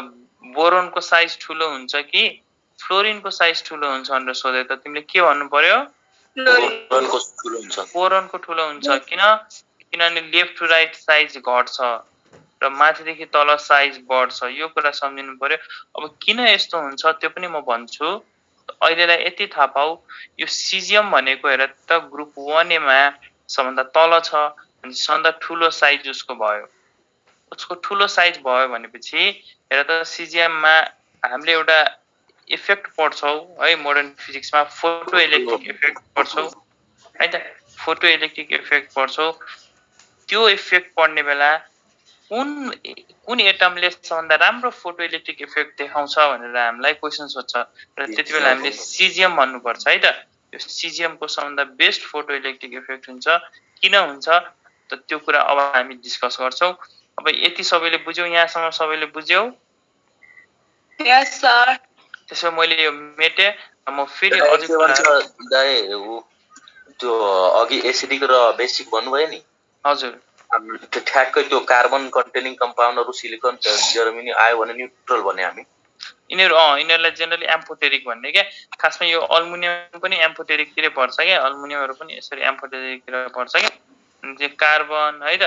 बोरोनको साइज ठुलो हुन्छ कि फ्लोरिनको साइज ठुलो हुन्छ भनेर सोधेँ त तिमीले के भन्नु पर्यो? बोरोनको ठुलो हुन्छ। किनभने लेफ्ट टु राइट साइज घट्छ र माथिदेखि तल साइज बढ्छ, यो कुरा सम्झिनु पर्यो। अब किन यस्तो हुन्छ त्यो पनि म भन्छु। अहिलेलाई यति थाहा पाऊ, यो सिजियम भनेको हेर त ग्रुप 1A सबभन्दा तल छ, अनि सबभन्दा ठुलो साइज उसको भयो। उसको ठुलो साइज भयो भनेपछि हेर त सिजियममा हामीले एउटा इफेक्ट पढ्छौँ है मोडर्न फिजिक्समा, फोटो इलेक्ट्रिक इफेक्ट पढ्छौँ है त। फोटो इलेक्ट्रिक इफेक्ट पढ्छौँ। त्यो इफेक्ट पढ्ने बेला कुन एटमले सबभन्दा राम्रो फोटो इलेक्ट्रिक इफेक्ट देखाउँछ भनेर हामीलाई क्वेसन सोध्छ र त्यति बेला हामीले सिजियम भन्नुपर्छ है त। यो सिजियमको सबभन्दा बेस्ट फोटो इलेक्ट्रिक इफेक्ट हुन्छ। किन हुन्छ त त्यो कुरा अब हामी डिस्कस गर्छौँ। अब यति सबैले बुझ्यौ, यहाँसम्म सबैले बुझ्यौ? यस सर। त्यसो मैले यो मेटे, म फेरि के अझै भन्छ कुरा दाइ त्यो अघि एसिडिक र बेसिक भन्नुभयो नि, हजुर त्यो ठ्याक्कै त्यो कार्बन कन्टेनिङ कम्पाउन्डहरु सिलिकन जर्मेनी आयो भने न्युट्रल भने हामी यिनीहरूलाई जेनरली एम्फोटेरिक भन्ने क्या। खासमा यो अल्मुनियम पनि एम्फोटेरिकतिरै पर्छ क्या, अल्मुनियमहरू पनि यसरी एम्फोटेरिकतिर पर्छ क्या। त्यो कार्बन है त,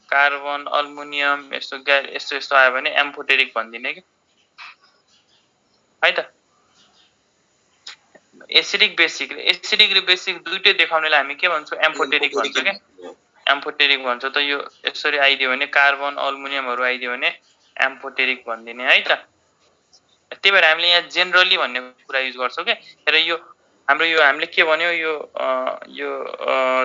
कार्बन अल्मुनियम यस्तो यस्तो यस्तो आयो भने एम्फोटेरिक भनिदिने कि है त। एसिडिक र बेसिक दुइटै देखाउनेलाई हामी के भन्छौँ? एम्फोटेरिक भन्छ क्या। एम्फोटेरिक भन्छ त यो यसरी आइदियो भने कार्बन अल्मुनियमहरू आइदियो भने एम्फोटेरिक भनिदिने है त। त्यही भएर हामीले यहाँ जेनरली भन्ने कुरा युज गर्छौँ क्या। र यो हाम्रो यो हामीले के भन्यो, यो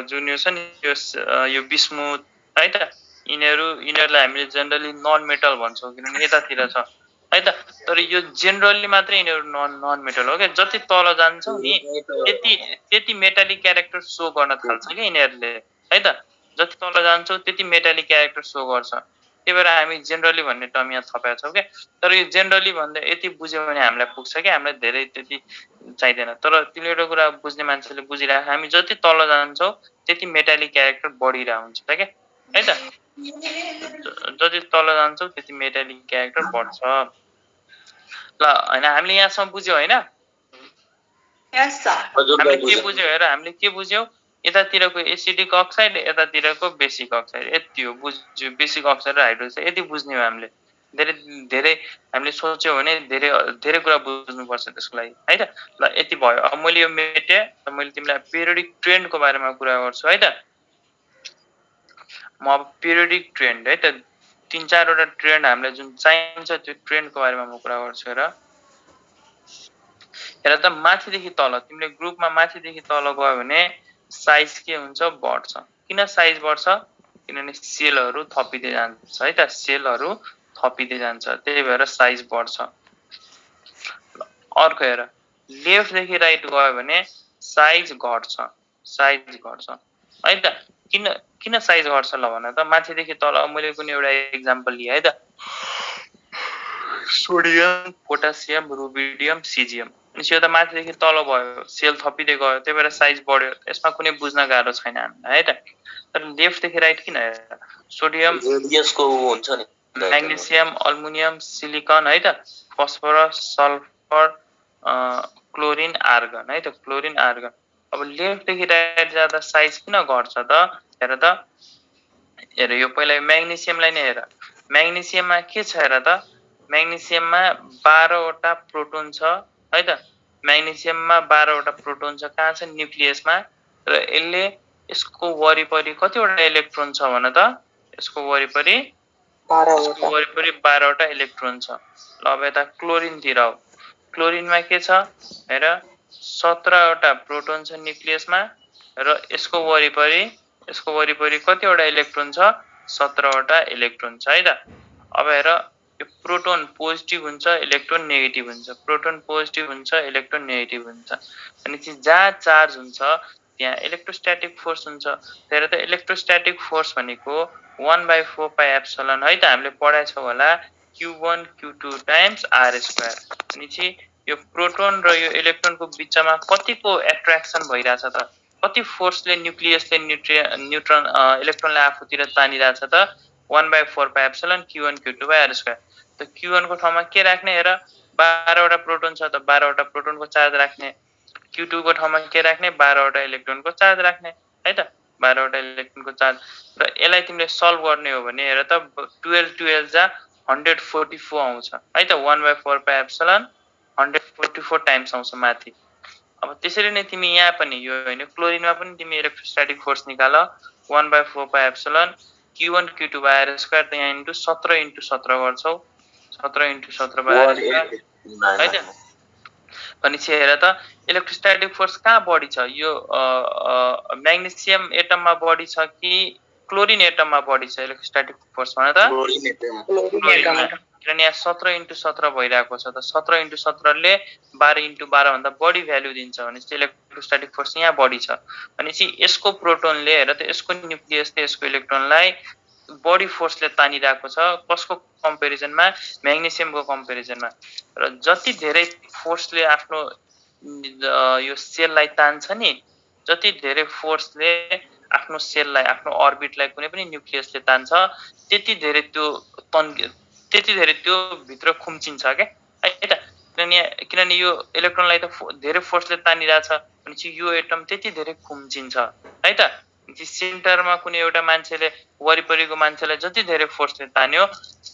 जुन यो छ नि यो बिस्मुथ है त, यिनीहरूलाई हामीले जेनरली नन मेटल भन्छौँ किनभने यतातिर छ है त। तर यो जेनरली मात्रै यिनीहरू नन मेटल हो क्या। जति तल जान्छौ नि त्यति मेटालिक क्यारेक्टर सो गर्न थाल्छ क्या यिनीहरूले है त। जति तल जान्छौ त्यति मेटालिक क्यारेक्टर सो गर्छ। त्यही भएर हामी जेनरली भन्ने टर्म यहाँ थपेका छौँ क्या। तर यो जेनरली भन्दा यति बुझ्यो भने हामीलाई पुग्छ क्या, हामीलाई धेरै त्यति चाहिँदैन। तर तिमीले एउटा कुरा बुझ्ने मान्छेले बुझिरहेको, हामी जति तल जान्छौँ त्यति मेटालिक क्यारेक्टर बढिरहेको हुन्छ क्या है त। जति तल जान्छौँ त्यति मेटालिक क्यारेक्टर बढ्छ। ल होइन, हामीले यहाँसम्म बुझ्यौ होइन? यस सर। हामीले के बुझ्यौ हेर, हामीले के बुझ्यौ? यतातिरको एसिडिक अक्साइड, यतातिरको बेसिक अक्साइड, यति हो बुझ्यो। बेसिक अक्साइड र हाइड्रोक्साइड यति बुझ्ने हो हामीले। धेरै धेरै हामीले सोच्यौँ भने धेरै धेरै कुरा बुझ्नुपर्छ त्यसको लागि है त। ल यति भयो। अब मैले यो मेटे, मैले तिमीलाई पिरियोडिक ट्रेन्डको बारेमा कुरा गर्छु है त। म अब पिरियोडिक ट्रेन्ड है त, 3-4 वटा ट्रेन्ड हामीलाई जुन चाहिन्छ त्यो ट्रेन्डको बारेमा म कुरा गर्छु। हेर त, माथिदेखि तल तिमीले ग्रुपमा माथिदेखि तल गयो भने साइज के हुन्छ? बढ्छ। किन साइज बढ्छ? किनभने सेलहरू थपिँदै जान्छ है त, सेलहरू थपिँदै जान्छ, त्यही भएर साइज बढ्छ। अर्को हेर, लेफ्टदेखि राइट गयो भने साइज घट्छ, साइज घट्छ है त। किन साइज घट्छ ल भन त? माथिदेखि तल मैले कुनै एउटा एक्जाम्पल लिएँ है त, सोडियम, पोटासियम, रुबिडियम, सिजियम। यो त माथिदेखि तल भयो, सेल थपिँदै गयो, त्यही भएर साइज बढ्यो। यसमा कुनै बुझ्न गाह्रो छैन हामीलाई है त। तर लेफ्टदेखि राइट किन? हेर, सोडियम, हुन्छ नि, म्याग्नेसियम, अल्मुनियम, सिलिकन है त, फस्फरस, सल्फर, क्लोरिन, आर्गन है त, क्लोरिन, आर्गन। अब लेफ्टदेखि राइट जाँदा साइज किन घट्छ त? हेर त, हेर यो पहिला म्याग्नेसियमलाई नै हेर। म्याग्नेसियममा के छ हेर त? म्याग्नेसियममा 12 वटा प्रोटोन छ है त। म्याग्नेसियममा 12 वटा प्रोटोन छ। कहाँ छ? न्युक्लियसमा। र यसको वरिपरि कतिवटा इलेक्ट्रोन छ भन त? यसको वरिपरि 12 वटा इलेक्ट्रोन छ। ल अब यता क्लोरिनतिर आऊ। क्लोरिनमा के छ? हेर, 17 वटा प्रोटोन छ न्युक्लियसमा र यसको वरिपरि कतिवटा इलेक्ट्रोन छ? 17 वटा इलेक्ट्रोन छ है त। अब हेर, यो प्रोटोन पोजिटिभ हुन्छ, इलेक्ट्रोन नेगेटिभ हुन्छ, प्रोटोन पोजिटिभ हुन्छ, इलेक्ट्रोन नेगेटिभ हुन्छ। अनि जहाँ चार्ज हुन्छ त्यहाँ इलेक्ट्रोस्ट्याटिक फोर्स हुन्छ। त्यही त इलेक्ट्रोस्ट्याटिक फोर्स भनेको 1/4 पाइ एप्सिलन है त, हामीले पढाएको होला, Q1 Q2 times R square. अनि यो प्रोटोन र यो इलेक्ट्रोनको बिचमा कतिको एट्र्याक्सन भइरहेछ त? कति फोर्सले न्युक्लियसले इलेक्ट्रोनलाई आफूतिर तानिरहेछ त? 1/4 पाइ epsilon Q1 Q2 R square. त Q1 को ठाउँमा के राख्ने? हेर, 12 वटा प्रोटोन छ त 12 वटा प्रोटोनको चार्ज राख्ने। Q2 को ठाउँमा के राख्ने? 12 वटा इलेक्ट्रोनको चार्ज राख्ने है त, 12 वटा इलेक्ट्रोनको चार्ज। र यसलाई तिमीले सल्भ गर्ने हो भने हेर त, 12 जा 144 आउँछ है त। 1/4 पाइ एप्सिलन 144 टाइम्स आउँछ माथि। अब त्यसरी नै तिमी यहाँ पनि यो होइन, क्लोरिनमा पनि तिमी इलेक्ट्रोस्ट्याटिक फोर्स निकाल। 1/4 पाइ epsilon Q1 Q2 R square त यहाँ इन्टु 17 × 17 गर्छौ, 17 × 17 R स्क्वायर है त। भनेपछि हेर त, इलेक्ट्रोस्ट्याटिक फोर्स कहाँ बढी छ? यो म्याग्नेसियम एटममा बढी छ कि क्लोरिन एटममा बढी छ इलेक्ट्रोस्ट्याटिक फोर्स भन त? क्लोरिनमा। किनभने यहाँ 17 × 17 भइरहेको छ त, 17 × 17 ले 12 × 12 भन्दा बढी भ्यालु दिन्छ भनेपछि इलेक्ट्रोस्ट्याटिक फोर्स यहाँ बढी छ। भनेपछि यसको प्रोटोनले हेर त, यसको न्युक्लियसले यसको इलेक्ट्रोनलाई बढी फोर्सले तानिरहेको छ कसको कम्पेरिजनमा म्याग्नेसियमको कम्पेरिजनमा र जति धेरै फोर्सले आफ्नो यो सेललाई तान्छ नि जति धेरै फोर्सले आफ्नो सेललाई आफ्नो अर्बिटलाई कुनै पनि न्युक्लियसले तान्छ त्यति धेरै त्यो भित्र खुम्चिन्छ के है त किनभने यो इलेक्ट्रोनलाई त धेरै फोर्सले तानिरहेछ भनेपछि यो एटम त्यति धेरै खुम्चिन्छ है त सेन्टरमा कुनै एउटा मान्छेले वरिपरिको मान्छेलाई जति धेरै फोर्सले तान्यो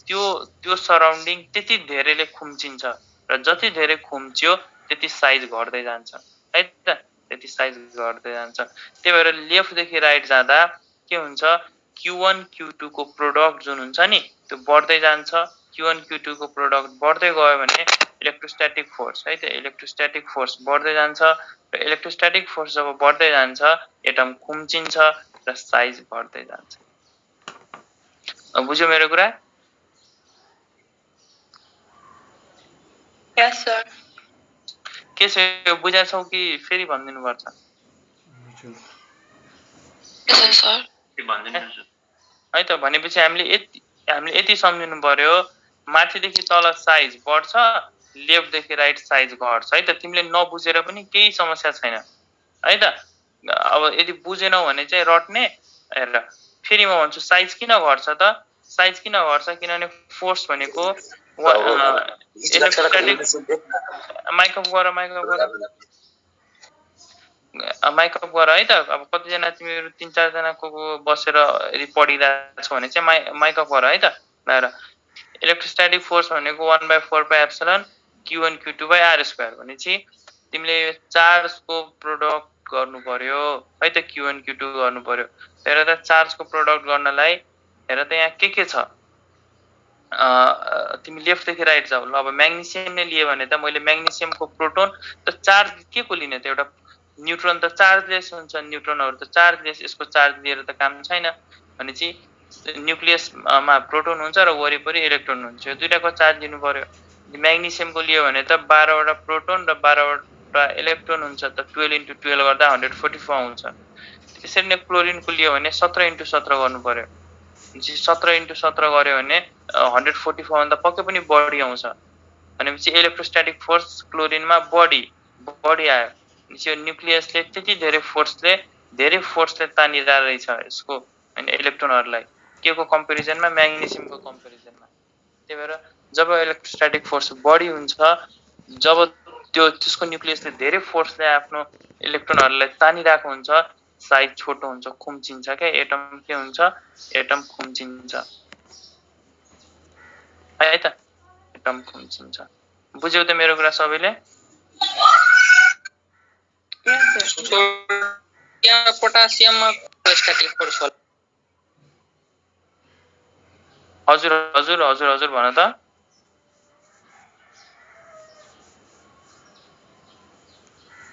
त्यो सराउन्डिङ त्यति धेरैले खुम्चिन्छ र जति धेरै खुम्च्यो त्यति साइज घट्दै जान्छ है त त्यति साइज घट्दै जान्छ त्यही भएर लेफ्टदेखि राइट जाँदा के हुन्छ Q1 Q2 को प्रोडक्ट जुन हुन्छ नि त्यो बढ्दै जान्छ Q1 Q2 को प्रोडक्ट बढ्दै गयो भने इलेक्ट्रोस्ट्याटिक फोर्स है त इलेक्ट्रोस्ट्याटिक फोर्स बढ्दै जान्छ र इलेक्ट्रोस्ट्याटिक फोर्स जब बढ्दै जान्छ एटम खुम्चिन्छ र साइज बढ्दै जान्छ बुझ्यो मेरो कुरा यस सर के छ बुझाछौ कि फेरि भनिदिनु पर्छ यस सर है त भनेपछि हामीले यति सम्झिनु पर्यो माथिदेखि तल साइज बढ्छ लेफ्टदेखि राइट साइज घट्छ है त तिमीले नबुझेर पनि केही समस्या छैन है त अब यदि बुझेनौ भने चाहिँ रट्ने हेर फेरि म भन्छु साइज किन घट्छ त साइज किन घट्छ किनभने फोर्स भनेको इलेक्ट्रोस्ट्याटिक माइकअप गर है त अब कतिजना तिमीहरू 3-4 जनाको बसेर यदि पढिरहेछौ भने चाहिँ माइकअप गर है त ल इलेक्ट्रोस्ट्याटिक फोर्स भनेको 1/4 Q1 Q2/r² भनेपछि तिमीले चार्जको प्रोडक्ट गर्नु पर्यो है त Q1 Q2 गर्नु पर्यो हेर त चार्जको प्रोडक्ट गर्नलाई हेर त यहाँ के छ तिमी लेफ्टदेखि राइट जाऊ ल अब म्याग्नेसियम नै लिए भने त मैले म्याग्नेसियमको प्रोटोन त चार्ज के को लिने त एउटा न्यूट्रन त चार्जलेस हुन्छ न्यूट्रनहरु त चार्जलेस यसको चार्ज लिएर त काम छैन भनेपछि न्यूक्लियसमा प्रोटोन हुन्छ र वरिपरि इलेक्ट्रोन हुन्छ यो दुईटाको चार्ज लिनु पर्यो म्याग्नेसियमको लियो भने त 12 वटा प्रोटोन र 12 वटा इलेक्ट्रोन हुन्छ त 12 * 12 गर्दा 144 आउँछ त्यसरी नै क्लोरिनको लियो भने 17 * 17 गर्नु पर्यो 17 * 17 गर्यो भने 144 भन्दा पक्कै पनि बढी आउँछ भनेपछि इलेक्ट्रोस्ट्याटिक फोर्स क्लोरिनमा बढी आयो यो न्यूक्लियसले त्यति धेरै फोर्सले तानिरहेको रहेछ यसको हैन इलेक्ट्रोनहरुलाई के को कम्पेरिजनमा म्याग्नेसियमको कम्पेरिजनमा त्यही भएर जब इलेक्ट्रोस्ट्याटिक फोर्स बढी हुन्छ जब त्यसको न्यूक्लियसले धेरै फोर्सले आफ्नो इलेक्ट्रोनहरुलाई तानिरहेको हुन्छ साइज छोटो हुन्छ खुम्चिन्छ के एटम के हुन्छ एटम खुम्चिन्छ है त एटम खुम्चिन्छ बुझ्यौ त मेरो कुरा सबैले यहाँ पोटासियममा इलेक्ट्रोस्ट्याटिक फोर्स होला हजुर भन त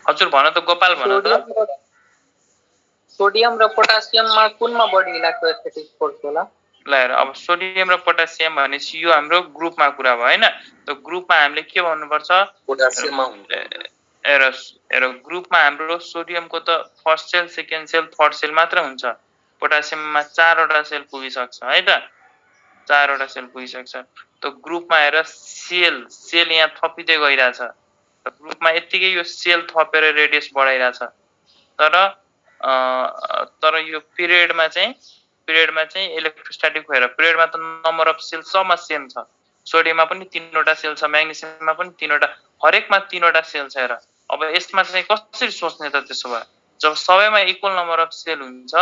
हजुर भन त गोपाल भन त सोडियम र पोटासियममा कुनमा बढी इलेक्ट्रोस्ट्याटिक फोर्स होला ल हेर अब सोडियम र पोटासियम भनेपछि यो हाम्रो ग्रुपमा कुरा भयो हैन त ग्रुपमा हामीले के भन्नुपर्छ पोटासियममा हुन्छ हेर ग्रुपमा हाम्रो सोडियमको त first shell second shell third shell मात्र हुन्छ पोटासियममा 4 वटा सेल पुगिसक्छ है त 4 वटा सेल पुगिसक्छ त ग्रुपमा हेर सेल यहाँ थपिदै गइराछ त ग्रुपमा यतिकै यो सेल थपेर रेडियस बढाइराछ तर यो पिरियडमा चाहिँ इलेक्ट्रोस्ट्याटिक भएर पिरियडमा त नम्बर अफ सेल सबमा सेम छ सोडियममा पनि 3 वटा सेल छ म्याग्नेसियममा पनि 3 वटा हरेकमा 3 वटा सेल छ हेर अब यसमा चाहिँ कसरी सोच्ने त त्यसो भए जब सबैमा इक्वल नम्बर अफ सेल हुन्छ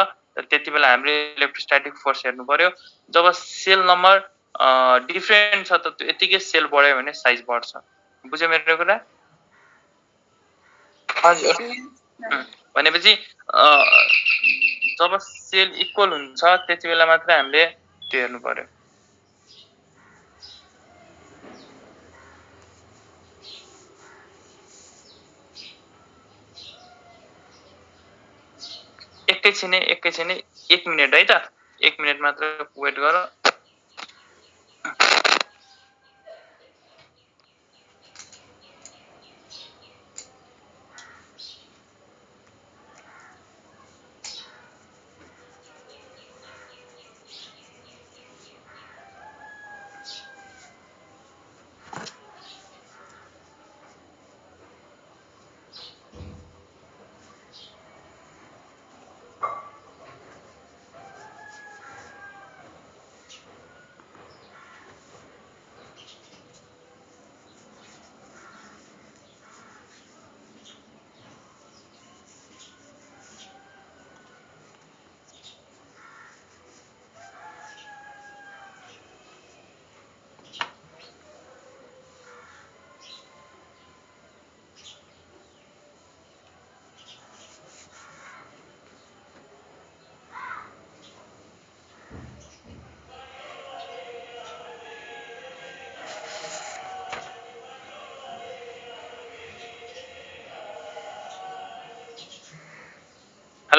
त्यतिबेला हामीले इलेक्ट्रोस्ट्याटिक फोर्स हेर्नु पर्यो जब सेल नम्बर डिफरेन्ट छ त त्यो यतिकै सेल बढ्यो भने साइज बढ्छ बुझ्यौ मेरो कुरा हजुर भनेपछि जब सेल इक्वल हुन्छ त्यतिबेला मात्र हामीले त्यो हेर्नु पर्यो एकैछिन 1 मिनेट है त 1 मिनेट मात्र वेट गर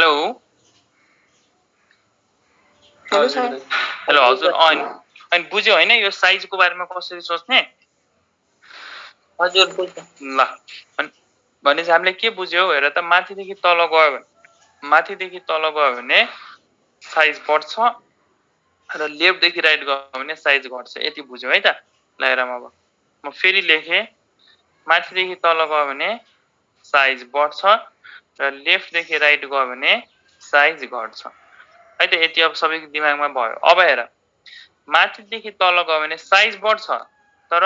हेलो हेलो सर हेलो हजुर अनि बुझ्यो होइन यो साइजको बारेमा कसरी सोच्ने हजुर बुझ्छ। ल भनेपछि हामीले के बुझ्यौ हेर त माथिदेखि तल गयो भने साइज बढ्छ र लेफ्टदेखि राइट गयो भने साइज घट्छ यति बुझ्यौ है त ल हेर म फेरि लेखेँ माथिदेखि तल गयो भने साइज बढ्छ र लेफ्टदेखि राइट गयो भने साइज घट्छ है त यति अब सबैको दिमागमा भयो अब हेर माथिदेखि तल गयो भने साइज बढ्छ तर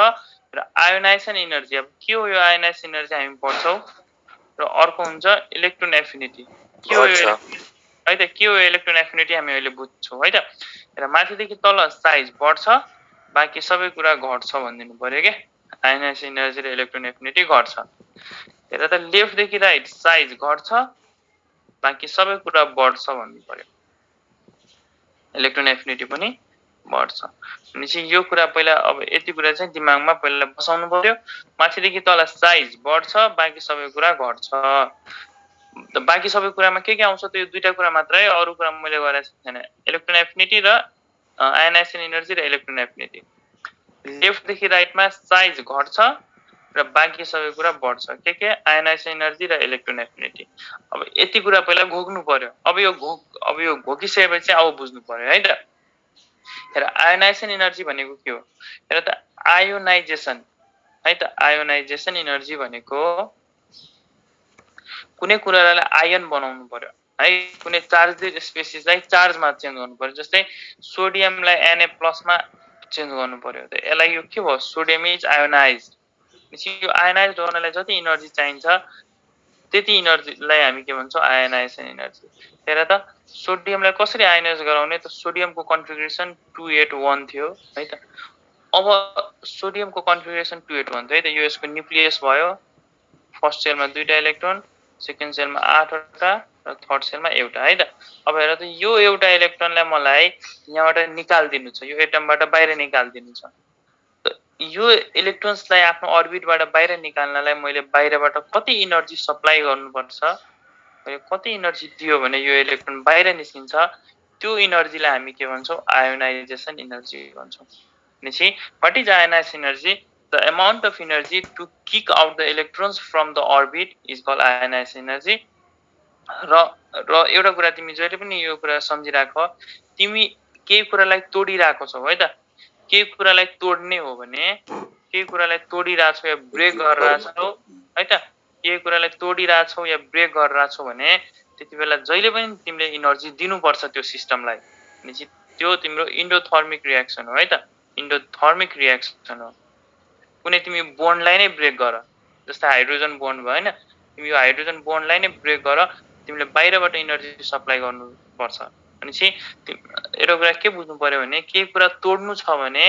आयोनाइजेसन एनर्जी अब के हो यो आयोनाइजेसन एनर्जी हामी पढ्छौँ र अर्को हुन्छ इलेक्ट्रोन एफिनिटी के हो यो है त के हो इलेक्ट्रोन एफिनिटी हामी अहिले बुझ्छौँ है त र माथिदेखि तल साइज बढ्छ बाँकी सबै कुरा घट्छ भनिदिनु पर्यो क्या आयोनाइजेसन एनर्जी र इलेक्ट्रोन एफिनिटी घट्छ हेर त लेफ्टदेखि राइट साइज घट्छ बाँकी सबै कुरा बढ्छ भन्नु पर्यो इलेक्ट्रोन एफिनिटी पनि बढ्छ भनेपछि यो कुरा पहिला अब यति कुरा चाहिँ दिमागमा पहिला बसाउनु पर्यो माथिदेखि तल साइज बढ्छ बाँकी सबै कुरा घट्छ बाँकी सबै कुरामा के आउँछ त यो दुईटा कुरा मात्रै अरू कुरा मैले गरेको छैन इलेक्ट्रोन एफिनिटी र आयोनाइजेसन एनर्जी र इलेक्ट्रोन एफिनिटी लेफ्टदेखि राइटमा साइज घट्छ र बाँकी सबै कुरा बढ्छ के आयोनाइजेसन एनर्जी र इलेक्ट्रोन एफिनिटी अब यति कुरा पहिला घोक्नु पर्यो अब यो घोकिसकेपछि अब बुझ्नु पर्यो है त हेर आयोनाइजेसन एनर्जी भनेको के हो हेर त आयोनाइजेसन है त आयोनाइजेसन एनर्जी भनेको कुनै कुरालाई आयन बनाउनु पर्यो है कुनै चार्जड स्पेसिसलाई चार्जमा चेन्ज गर्नु पर्यो जस्तै सोडियमलाई Na+ मा चेन्ज गर्नु पर्यो त यसलाई यो के भयो सोडियम इज आयोनाइज यो आयोनाइज गर्नलाई जति एनर्जी चाहिन्छ त्यति एनर्जीलाई हामी के भन्छौँ आयोनाइजेसन एनर्जी हेर त सोडियमलाई कसरी आयोनाइज गराउने त सोडियमको कन्फिगरेसन 281 थियो है त अब सोडियमको कन्फिगरेसन 281 थियो है त यो यसको न्युक्लियस भयो फर्स्ट सेलमा 2टा इलेक्ट्रोन सेकेन्ड सेलमा 8वटा र थर्ड सेलमा एउटा है त अब हेर त यो एउटा इलेक्ट्रोनलाई मलाई यहाँबाट निकाल्दिनु छ यो एटमबाट बाहिर निकाल्दिनु छ यो इलेक्ट्रोन्सलाई आफ्नो अर्बिटबाट बाहिर निकाल्नलाई मैले बाहिरबाट कति एनर्जी सप्लाई गर्नुपर्छ कति एनर्जी दियो भने यो इलेक्ट्रोन बाहिर निस्किन्छ त्यो एनर्जीलाई हामी के भन्छौँ आयोनाइजेसन एनर्जी भन्छौँ भनेपछि what is ionisation energy the amount of energy to kick out the electrons from the orbit is called ionisation energy र एउटा कुरा तिमी जहिले पनि यो कुरा सम्झिराख तिमी केही कुरालाई तोडिरहेको छौ है त केही कुरालाई तोड्ने हो भने केही कुरालाई तोडिरहेछौ या ब्रेक गरिरहेछौ है त केही कुरालाई तोडिरहेछौ या ब्रेक गरिरहेछौ भने त्यति बेला जहिले पनि तिमीले एनर्जी दिनुपर्छ त्यो सिस्टमलाई भनेपछि त्यो तिम्रो इन्डोथर्मिक रियाक्सन हो है त इन्डोथर्मिक रियाक्सन हो कुनै तिमी बोन्डलाई नै ब्रेक गर जस्तै हाइड्रोजन बोन्ड भयो होइन तिमी यो हाइड्रोजन बोन्डलाई नै ब्रेक गर तिमीले बाहिरबाट एनर्जी सप्लाई गर्नुपर्छ भनेपछि एउटा कुरा के बुझ्नु पर्यो भने केही कुरा तोड्नु छ भने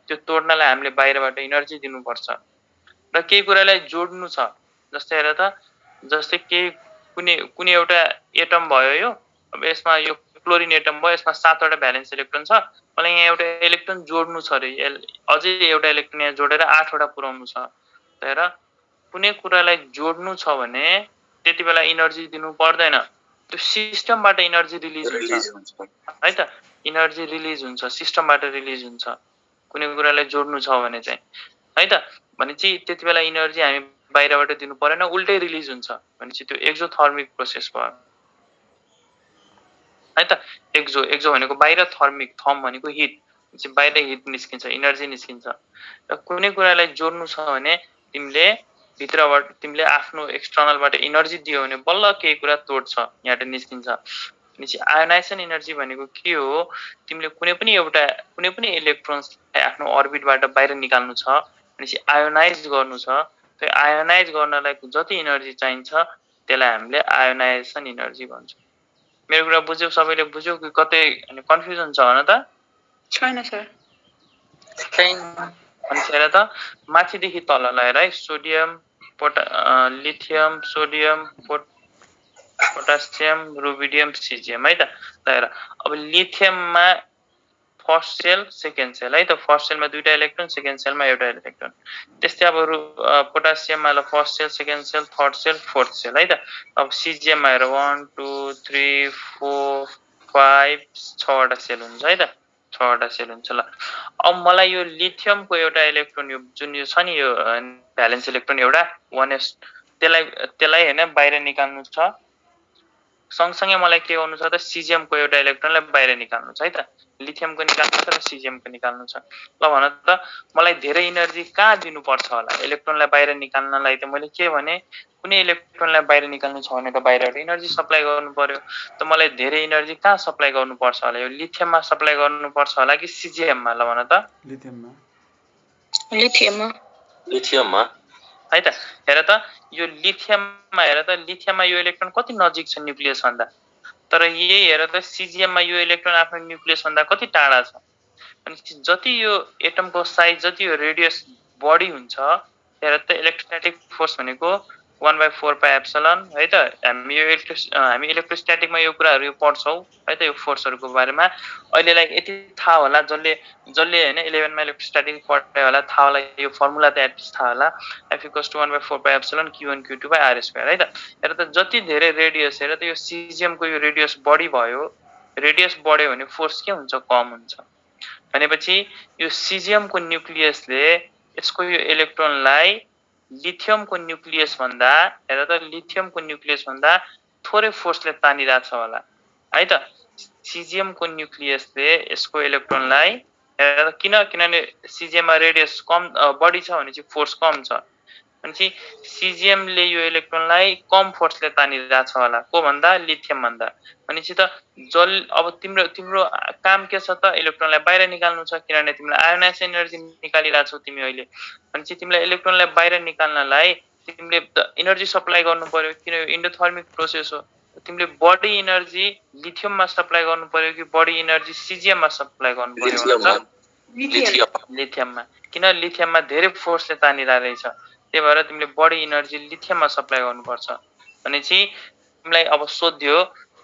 त्यो तोड्नलाई हामीले बाहिरबाट एनर्जी दिनुपर्छ र केही कुरालाई जोड्नु छ जस्तै हेर त जस्तै केही कुनै एउटा एटम भयो यो अब यसमा यो क्लोरिन एटम भयो यसमा 7वटा भ्यालेन्स इलेक्ट्रोन छ मलाई यहाँ एउटा इलेक्ट्रोन जोड्नु छ अरे अझै एउटा इलेक्ट्रोन यहाँ जोडेर 8वटा पुर्याउनु छ हेर कुनै कुरालाई जोड्नु छ भने त्यति बेला एनर्जी दिनु पर्दैन त्यो सिस्टमबाट एनर्जी रिलिज हुन्छ है त एनर्जी रिलिज हुन्छ सिस्टमबाट रिलिज हुन्छ कुनै कुरालाई जोड्नु छ भने चाहिँ है त भनेपछि त्यति बेला एनर्जी हामी बाहिरबाट दिनु परेन उल्टै रिलिज हुन्छ भनेपछि त्यो एक्जोथर्मिक प्रोसेस भयो है त एक्जो भनेको बाहिर थर्मिक थर्म भनेको हिट चाहिँ बाहिर हिट निस्किन्छ एनर्जी निस्किन्छ र कुनै कुरालाई जोड्नु छ भने तिमीले भित्रबाट तिमीले आफ्नो एक्सटर्नलबाट एनर्जी दियो भने बल्ल केही कुरा तोड्छ यहाँबाट निस्किन्छ भनेपछि आयोनाइजेसन एनर्जी भनेको के हो तिमीले कुनै पनि इलेक्ट्रोन्सलाई आफ्नो अर्बिटबाट बाहिर निकाल्नु छ भनेपछि आयोनाइज गर्नु छ त्यो आयोनाइज गर्नलाई जति एनर्जी चाहिन्छ त्यसलाई हामीले आयोनाइजेसन एनर्जी भन्छौँ मेरो कुरा बुझ्यौ सबैले बुझ्यौ कि कतै कन्फ्युजन छ भन त छैन सर अनि हेर त माथिदेखि तल लगाएर है sodium lithium sodium potassium rubidium cesium है त हेर अब लिथियममा फर्स्ट सेल सेकेन्ड सेल है त फर्स्ट सेलमा दुईटा इलेक्ट्रोन सेकेन्ड सेलमा एउटा इलेक्ट्रोन त्यस्तै अब पोटासियममा ल first shell second shell third shell fourth shell है त अब सिजिएममा हेर 1 2 3 4 5 6वटा सेल हुन्छ है त 6वटा सेल हुन्छ ल अब मलाई यो लिथियमको एउटा इलेक्ट्रोन यो जुन यो छ नि यो भ्यालेन्स इलेक्ट्रोन एउटा 1s त्यसलाई हैन बाहिर निकाल्नु छ सँगसँगै मलाई के गर्नु छ त सिजिएमको एउटा इलेक्ट्रोनलाई बाहिर निकाल्नु छ है त लिथियमको निकाल्नु छ र सिजिएमको निकाल्नु छ ल भन त मलाई धेरै एनर्जी कहाँ दिनु पर्छ होला इलेक्ट्रोनलाई बाहिर निकाल्नलाई त मैले के भने कुनै इलेक्ट्रोनलाई बाहिर निकाल्नु छ भने त बाहिरबाट एनर्जी सप्लाई गर्नु पर्यो त मलाई धेरै एनर्जी कहाँ सप्लाई गर्नु पर्छ होला यो लिथियममा सप्लाई गर्नु पर्छ होला कि सिजिएममा ल भन त लिथियममा है त हेर त यो लिथियममा हेर त लिथियममा यो इलेक्ट्रोन कति नजिक छ न्युक्लियस भन्दा तर यही हेर त सिजिएममा यो इलेक्ट्रोन आफ्नो न्युक्लियस भन्दा कति टाढा छ अनि जति यो एटमको साइज जति यो रेडियस बढी हुन्छ हेर त इलेक्ट्रोस्ट्याटिक फोर्स भनेको 1/4 पाइ एप्सिलन है त हामी इलेक्ट्रोस्ट्याटिकमा यो कुराहरु यो पढ्छौं है त यो फोर्सहरुको बारेमा अहिलेलाई यति थाहा होला जसले हैन 11 मा इलेक्ट्रोस्ट्याटिक पढ्दै होला थाहा होला यो फर्मुला त एटलिस्ट थाहा होला F = 1/4 पाइ एप्सिलन Q1 Q2 / R² है त हेर त जति धेरै रेडियस हेर त यो सिजिएम को यो रेडियस बढी भयो रेडियस बढ्यो भने फोर्स के हुन्छ कम हुन्छ भनेपछि यो सिजिएम को न्युक्लियसले यसको यो इलेक्ट्रोनलाई लिथियम को न्युक्लियस भन्दा हेर त लिथियम को न्युक्लियस भन्दा थोरै फोर्सले तानिराछ होला है त सिजिएम को न्युक्लियसले यसको इलेक्ट्रोनलाई हेर त किनभने सिजिएम मा रेडियस कम बढी छ भने चाहिँ फोर्स कम छ अनि सिजिएम ले यो इलेक्ट्रोनलाई कम फोर्सले तानिराछ होला को भन्दा लिथियम भन्दा अनि चाहिँ त अब तिम्रो काम के छ त इलेक्ट्रोनलाई बाहिर निकाल्नु छ किनभने तिमीले आयोनाइज एनर्जी निकालिराछौ तिमी अहिले अनि चाहिँ तिमीले इलेक्ट्रोनलाई बाहिर निकाल्नलाई तिमीले एनर्जी सप्लाई गर्नु पर्यो किन यो एन्डोथर्मिक प्रोसेस हो तिमीले बडी एनर्जी लिथियममा सप्लाई गर्नु पर्यो कि बडी एनर्जी सिजिएममा सप्लाई गर्नु पर्यो लिथियममा किन लिथियममा धेरै फोर्सले तानिरा रहेछ त्यही भएर तिमीले बडी एनर्जी लिथियममा सप्लाई गर्नुपर्छ अनि चाहिँ तिमीलाई अब सोध्यो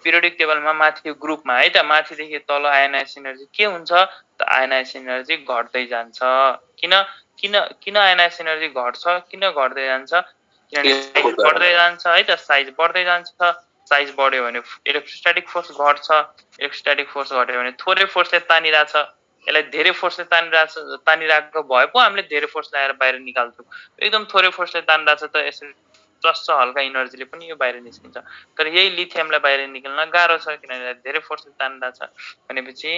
पिरियोडिक टेबलमा माथि ग्रुपमा है त माथिदेखि तल आयोनाइज एनर्जी के हुन्छ त आयोनाइज एनर्जी घट्दै जान्छ किन आयोनाइज एनर्जी घट्छ किन घट्दै जान्छ किनभने बढ्दै जान्छ है त साइज बढ्दै जान्छ साइज बढ्यो भने इलेक्ट्रोस्ट्याटिक फोर्स घट्छ इलेक्ट्रोस्ट्याटिक फोर्स घट्यो भने थोरै फोर्सले तानिराछ यसलाई धेरै फोर्सले तानिराको भए पो हामीले धेरै फोर्स लगाएर बाहिर निकाल्छौं एकदम थोरै फोर्सले तानिराछ त यसरी जस्ट हल्का एनर्जीले पनि यो बाहिर निस्किन्छ तर यही लिथियमलाई बाहिर निकाल्न गाह्रो छ किनभने धेरै फोर्सले तानिराछ भनेपछि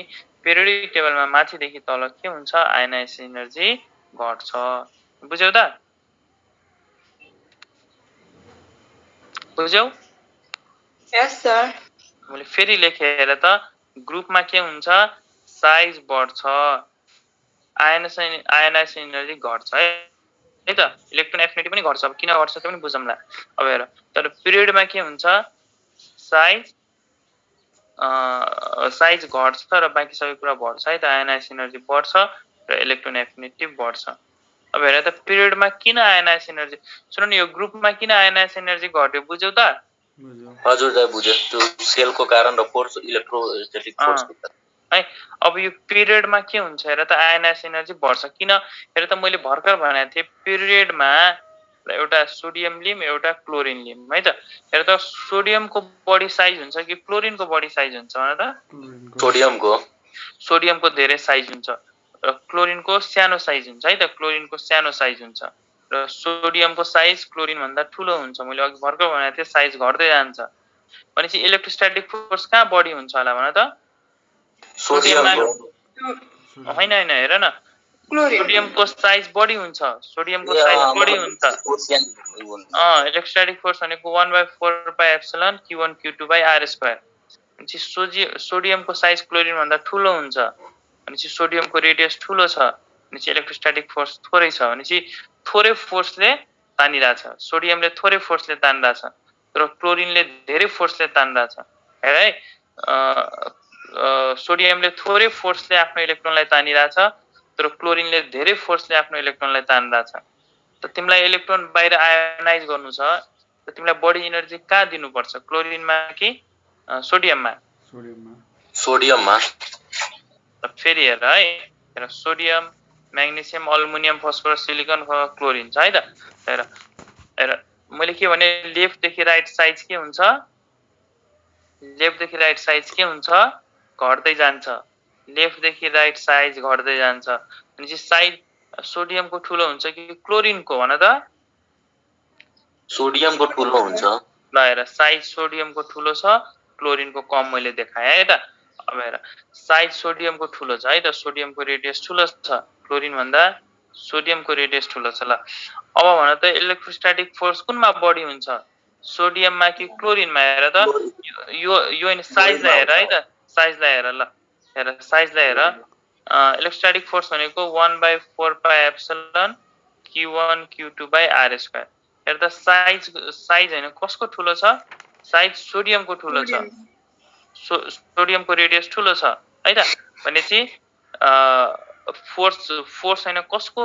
पिरियोडिक टेबलमा माथिदेखि तल के हुन्छ आयोनाइज एनर्जी घट्छ बुझ्यौ त बुझ्यौ यस सर मैले फेरि लेखेर त ग्रुपमा के हुन्छ साइज बढ्छ आयोनाइज एनर्जी घट्छ है त इलेक्ट्रोन एफिनिटी पनि घट्छ अब किन घट्छ त्यो पनि बुझौँला अब हेर तर पिरियडमा के हुन्छ साइज घट्छ र बाँकी सबै कुरा बढ्छ है त आयोनाइज एनर्जी बढ्छ र इलेक्ट्रोन एफिनिटी बढ्छ अब हेर त पिरियडमा किन आयोनाइज एनर्जी सुन नि यो ग्रुपमा किन आयोनाइज एनर्जी घट्यो बुझ्यौ त हजुर दाइ बुझ्यो त्यो सेलको कारण र फोर्स इलेक्ट्रोस्ट्याटिक फोर्सको कारण है अब यो पिरियडमा के हुन्छ हेर त आयोनाइज एनर्जी बढ्छ किन हेर त मैले भर्खर भनेको थिएँ पिरियडमा एउटा सोडियम लिम एउटा क्लोरिन लिम है त हेर त सोडियमको बढी साइज हुन्छ कि क्लोरिनको बढी साइज हुन्छ भन त सोडियमको धेरै साइज हुन्छ र क्लोरिनको सानो साइज हुन्छ है त क्लोरिनको सानो साइज हुन्छ र सोडियमको साइज क्लोरिन भन्दा ठुलो हुन्छ मैले अघि भर्खर भनेको थिएँ साइज घट्दै जान्छ भनेपछि इलेक्ट्रोस्ट्याटिक फोर्स कहाँ बढी हुन्छ होला भन त होइन हेर न सोडियमको साइज बढी हुन्छ इलेक्ट्रोस्ट्याटिक फोर्स भनेको 1/4 पाइ एप्सिलन Q1 Q2 / R² अनि सोडियमको साइज क्लोरिन भन्दा ठुलो हुन्छ अनि सोडियमको रेडियस ठुलो छ अनि इलेक्ट्रोस्ट्याटिक फोर्स थोरै छ अनि थोरै फोर्सले तानिराछ सोडियमले थोरै फोर्सले तानिराछ तर क्लोरिनले धेरै फोर्सले तानिराछ हेर है सोडियमले थोरै फोर्सले आफ्नो इलेक्ट्रोनलाई तानिराछ तर क्लोरिनले धेरै फोर्सले आफ्नो इलेक्ट्रोनलाई तानिराछ त तिमीलाई इलेक्ट्रोन बाहिर आयोनाइज गर्नु छ त तिमीलाई बढी एनर्जी कहाँ दिनुपर्छ क्लोरिनमा कि सोडियममा फेरि हेर है, हेर sodium magnesium aluminium phosphorus silicon chlorine छ है त। हेर हेर मैले के भने लेफ्टदेखि राइट साइज के हुन्छ, लेफ्टदेखि राइट साइज के हुन्छ, घट्दै जान्छ। लेफ्टदेखि राइट साइज घट्दै जान्छ भनेपछि साइज सोडियमको ठुलो हुन्छ कि क्लोरिनको भन त? सोडियमको ठुलो हुन्छ। ल हेर साइज सोडियमको ठुलो छ, क्लोरिनको कम मैले देखाएँ है त। अब हेर साइज सोडियमको ठुलो छ है त, सोडियमको रेडियस ठुलो छ, क्लोरिन भन्दा सोडियमको रेडियस ठुलो छ। ल अब भन त इलेक्ट्रोस्ट्याटिक फोर्स कुनमा बढी हुन्छ, सोडियममा कि क्लोरिनमा? हेर त यो साइजलाई हेर है त, साइजलाई हेर। ल हेर साइजलाई हेर, इलेक्ट्रोस्ट्याटिक फोर्स भनेको 1/4 pi epsilon Q1 Q2 by R square. हेर त साइज हैन कसको ठुलो छ, साइज सोडियमको ठुलो छ, सोडियमको रेडियस ठुलो छ है त। भनेपछि फोर्स हैन कसको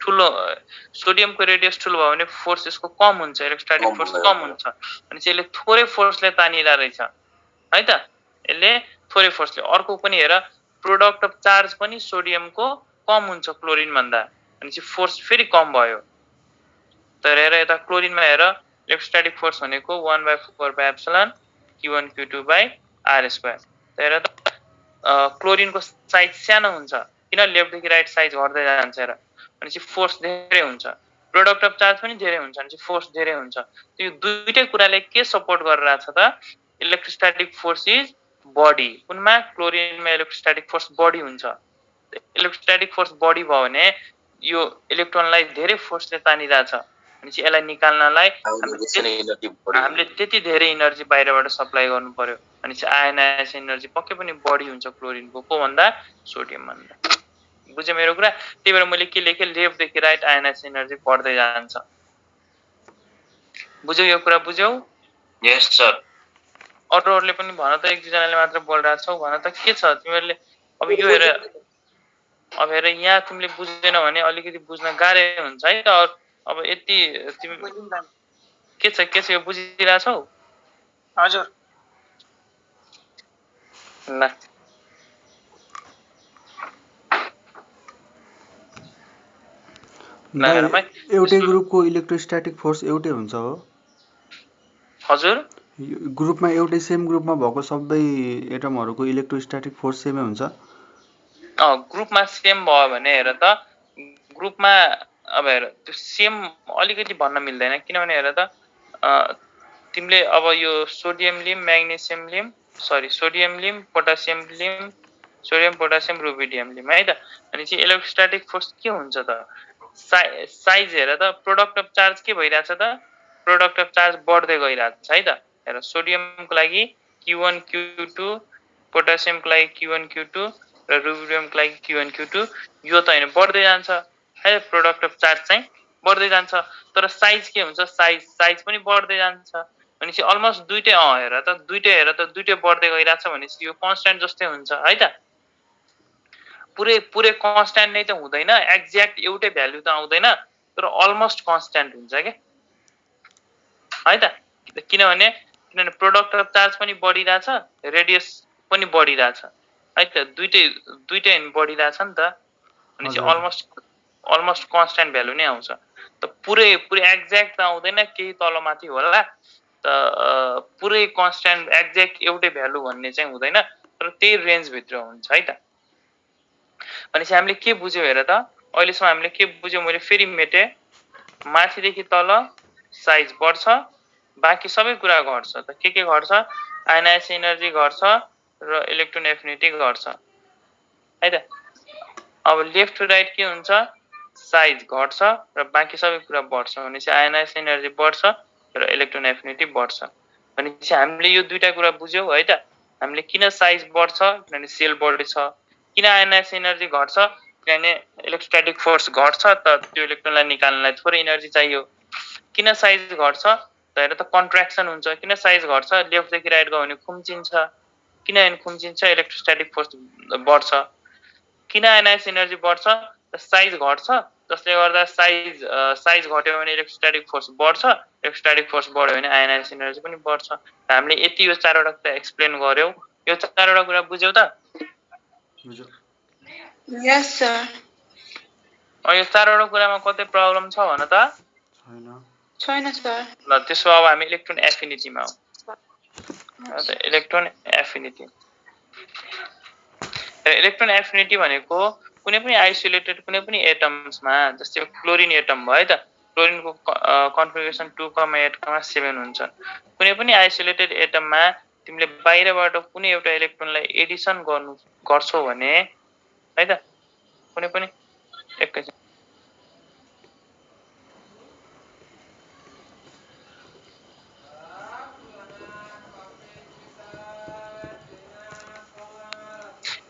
ठुलो, सोडियमको रेडियस ठुलो भयो भने फोर्स यसको कम हुन्छ, इलेक्ट्रोस्ट्याटिक फोर्स कम हुन्छ। भनेपछि यसले थोरै फोर्सले तानिरा रहेछ है त, यसले थोरै फोर्सले। अर्को पनि हेर प्रोडक्ट अफ चार्ज पनि सोडियमको कम हुन्छ क्लोरिन भन्दा, भनेपछि फोर्स फेरि कम भयो। तर हेर यता क्लोरिनमा हेर इलेक्ट्रोस्ट्याटिक फोर्स भनेको 1/4 pi epsilon Q1 Q2 by R square. हेर त क्लोरिनको साइज सानो हुन्छ, किन लेफ्टदेखि राइट साइज घट्दै जान्छ हेर, भनेपछि फोर्स धेरै हुन्छ। प्रोडक्ट अफ चार्ज पनि धेरै हुन्छ भनेपछि फोर्स धेरै हुन्छ। यो दुईटै कुराले के सपोर्ट गरिरहेछ त, इलेक्ट्रोस्ट्याटिक फोर्स इज बडी। कुनमा? क्लोरिनमा इलेक्ट्रोस्ट्याटिक फोर्स बडी हुन्छ। इलेक्ट्रोस्ट्याटिक फोर्स बडी भयो भने यो इलेक्ट्रोनलाई धेरै फोर्सले तानिरहेछ, भनेपछि यसलाई निकाल्नलाई हामीले त्यति धेरै इनर्जी बाहिरबाट सप्लाई गर्नु पर्यो, भनेपछि आयनाइजेसन इनर्जी पक्कै पनि बढी हुन्छ क्लोरिनको, को भन्दा? सोडियम भन्दा। बुझ्यो मेरो कुरा? त्यही भएर मैले के लेखेँ, लेफ्टदेखि राइट आयनाइजेसन इनर्जी बढ्दै जान्छ। बुझ्यौ यो कुरा? बुझ्यौ? यस सर। अरूहरूले पनि भन त, एक दुईजनाले मात्र बोलिरहेको छौ, भन त के छ तिमीहरूले? अब यो हेर, अब हेर यहाँ तिमीले बुझ्दैन भने अलिकति बुझ्न गाह्रै हुन्छ है त। अब यति तिमी के छ यो बुझिरहेछौ? हजुर। ल एउटै ग्रुपको इलेक्ट्रोस्ट्याटिक फोर्स एउटै हुन्छ हो? हजुर, ग्रुपमा एउटै सेम ग्रुपमा भएको सबै एटमहरूको इलेक्ट्रोस्ट्याटिक फोर्स सेमै हुन्छ? ग्रुपमा सेम भयो भने हेर त, ग्रुपमा अब हेर त्यो सेम अलिकति भन्न मिल्दैन, किनभने हेर त तिमीले अब यो सोडियम लिम, म्याग्नेसियम लिम, सोडियम लिम, पोटासियम लिम, सोडियम पोटासियम रुबिडियम लिम है त। भनेपछि इलेक्ट्रोस्ट्याटिक फोर्स के हुन्छ त, साइज हेर त, प्रोडक्ट अफ चार्ज के भइरहेछ त, प्रोडक्ट अफ चार्ज बढ्दै गइरहेछ है त। हेर सोडियमको लागि Q1 Q2, पोटासियमको लागि Q1 Q2 र रुबिडियमको लागि Q1 Q2, यो त हैन बढ्दै जान्छ है, प्रोडक्ट अफ चार्ज चाहिँ बढ्दै जान्छ। तर साइज के हुन्छ, साइज पनि बढ्दै जान्छ। भनेपछि अलमोस्ट दुईटै हेर त दुईटै बढ्दै गइरहेछ, भनेपछि यो कन्स्ट्यान्ट जस्तै हुन्छ है त। पुरै कन्स्ट्यान्ट नै त हुँदैन, एक्ज्याक्ट एउटै भ्यालु त आउँदैन, तर अलमोस्ट कन्स्ट्यान्ट हुन्छ के है त। किनभने प्रोडक्ट अफ चार्ज पनि बढिरहेछ, रेडियस पनि बढिरहेछ है त, दुईटै बढिरहेछ नि त। भनेपछि अलमोस्ट कन्स्ट्यान्ट भ्यालु नै आउँछ। त पुरै एक्ज्याक्ट त आउँदैन, केही तलमाथि होला, त पुरै कन्स्ट्यान्ट एक्ज्याक्ट एउटै भ्यालु भन्ने चाहिँ हुँदैन, तर त्यही रेन्जभित्र हुन्छ है त। भनेपछि हामीले के बुझ्यौ हेर त, अहिलेसम्म हामीले के बुझ्यौ, मैले फेरि मेटेँ, माथिदेखि तल साइज बढ्छ, बाँकी सबै कुरा घट्छ। त के घट्छ, आयनाइजेसन एनर्जी घट्छ र इलेक्ट्रोन एफिनिटी घट्छ है त। अब लेफ्ट टु राइट के हुन्छ, साइज घट्छ र बाँकी सबै कुरा बढ्छ, भनेपछि आयनाइजेसन एनर्जी बढ्छ र इलेक्ट्रोन एफिनिटी बढ्छ। भनेपछि हामीले यो दुईटा कुरा बुझ्यौ है त। हामीले किन साइज बढ्छ, किनभने सेल बढी छ, किन आयनाइजेसन एनर्जी घट्छ, किनभने इलेक्ट्रोस्ट्याटिक फोर्स घट्छ, त त्यो इलेक्ट्रोनलाई निकाल्नलाई थोरै एनर्जी चाहियो। किन साइज घट्छ त हेर त, कन्ट्र्याक्सन हुन्छ। किन साइज घट्छ, लेफ्टदेखि राइट गयो भने खुम्चिन्छ, किन खुम्चिन्छ, इलेक्ट्रोस्ट्याटिक फोर्स बढ्छ। किन आयनाइजेसन एनर्जी बढ्छ, त साइज घट्छ, जसले गर्दा साइज घट्यो भने इलेक्ट्रोस्ट्याटिक फोर्स बढ्छ, इलेक्ट्रोस्ट्याटिक फोर्स बढ्यो भने आयनाइजेसन एनर्जी पनि बढ्छ। हामीले यति यो चारवटा कुरा एक्सप्लेन गर्यौ, यो चारवटा कुरा बुझ्यौ त? बुझ्यो यस सर यो चारवटा कुरामा कतै प्रब्लम छ भन त छैन सर ल त्यसो अब हामी इलेक्ट्रोन एफिनिटीमा हौ इलेक्ट्रोन एफिनिटी इलेक्ट्रोन एफिनिटी भनेको कुनै पनि आइसोलेटेड कुनै पनि एटम्समा जस्तै क्लोरिन एटम भयो है त क्लोरिनको कन्फिगरेसन 2,8,7 हुन्छ कुनै पनि आइसोलेटेड एटममा तिमीले बाहिरबाट कुनै एउटा इलेक्ट्रोनलाई एडिसन गर्छौ भने है त कुनै पनि एकैछिन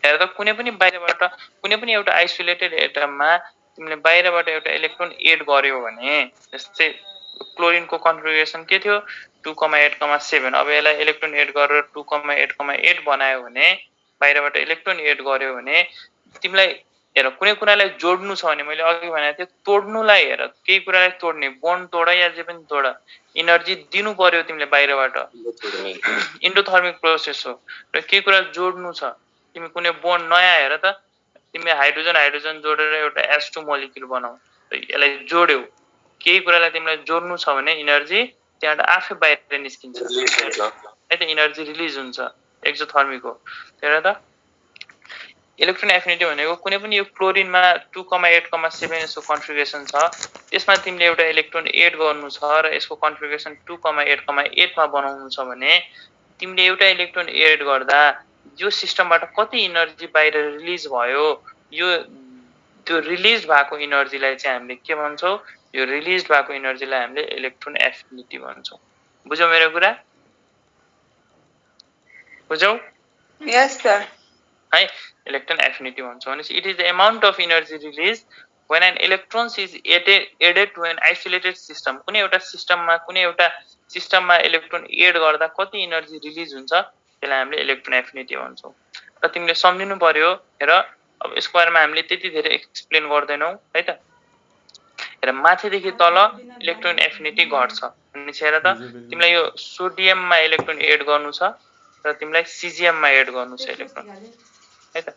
हेर त कुनै पनि बाहिरबाट कुनै पनि एउटा आइसोलेटेड एटममा तिमीले बाहिरबाट एउटा इलेक्ट्रोन एड गर्यो भने जस्तै क्लोरिनको कन्फिगरेसन के थियो 2,8,7 अब यसलाई इलेक्ट्रोन एड गरेर 2,8,8 बनायो भने बाहिरबाट इलेक्ट्रोन एड गर्यो भने तिमीलाई हेर कुनै कुरालाई जोड्नु छ भने मैले अघि भनेको थिएँ तोड्नुलाई हेर केही कुरालाई तोड्ने बोन्ड तोड या जे पनि तोड इनर्जी दिनु पर्यो तिमीले बाहिरबाट इन्डोथर्मिक प्रोसेस हो र केही कुरा जोड्नु छ तिमी कुनै बोन्ड नयाँ हेर त तिमी हाइड्रोजन जोडेर एउटा S2 मोलिक्युल बनाऊ यसलाई जोड्यौ केही कुरालाई तिमीलाई जोड्नु छ भने इनर्जी त्यहाँबाट आफै बाहिर निस्किन्छ है त इनर्जी रिलिज हुन्छ एक्सोथर्मिक हो हेर त इलेक्ट्रोन एफिनिटी भनेको कुनै पनि यो क्लोरिनमा 2,8,7 यसको कन्फिगरेसन छ त्यसमा तिमीले एउटा इलेक्ट्रोन एड गर्नु छ र यसको कन्फिगरेसन 2,8,8 मा बनाउनु छ भने तिमीले एउटा इलेक्ट्रोन एड गर्दा यो सिस्टमबाट कति इनर्जी बाहिर रिलिज भयो यो त्यो रिलिज भएको इनर्जीलाई चाहिँ हामीले के भन्छौँ यो रिलिज भएको इनर्जीलाई हामीले इलेक्ट्रोन एफिनिटी भन्छौँ बुझ्यौ मेरो कुरा बुझ्यौ यस सर है इलेक्ट्रोन एफिनिटी भन्छौँ भनेपछि it is the amount of energy release when an electrons is added to an isolated system कुनै एउटा सिस्टममा इलेक्ट्रोन एड गर्दा कति इनर्जी रिलिज हुन्छ त्यसलाई हामीले इलेक्ट्रोन एफिनिटी भन्छौँ र तिमीले सम्झिनु पर्यो हेर अब यसको बारेमा हामीले त्यति धेरै एक्सप्लेन गर्दैनौँ है त हेर माथिदेखि तल इलेक्ट्रोन एफिनिटी घट्छ अनि हेर त तिमीलाई यो सोडियममा इलेक्ट्रोन एड गर्नु छ र तिमीलाई सिजियममा एड गर्नु छ इलेक्ट्रोन है त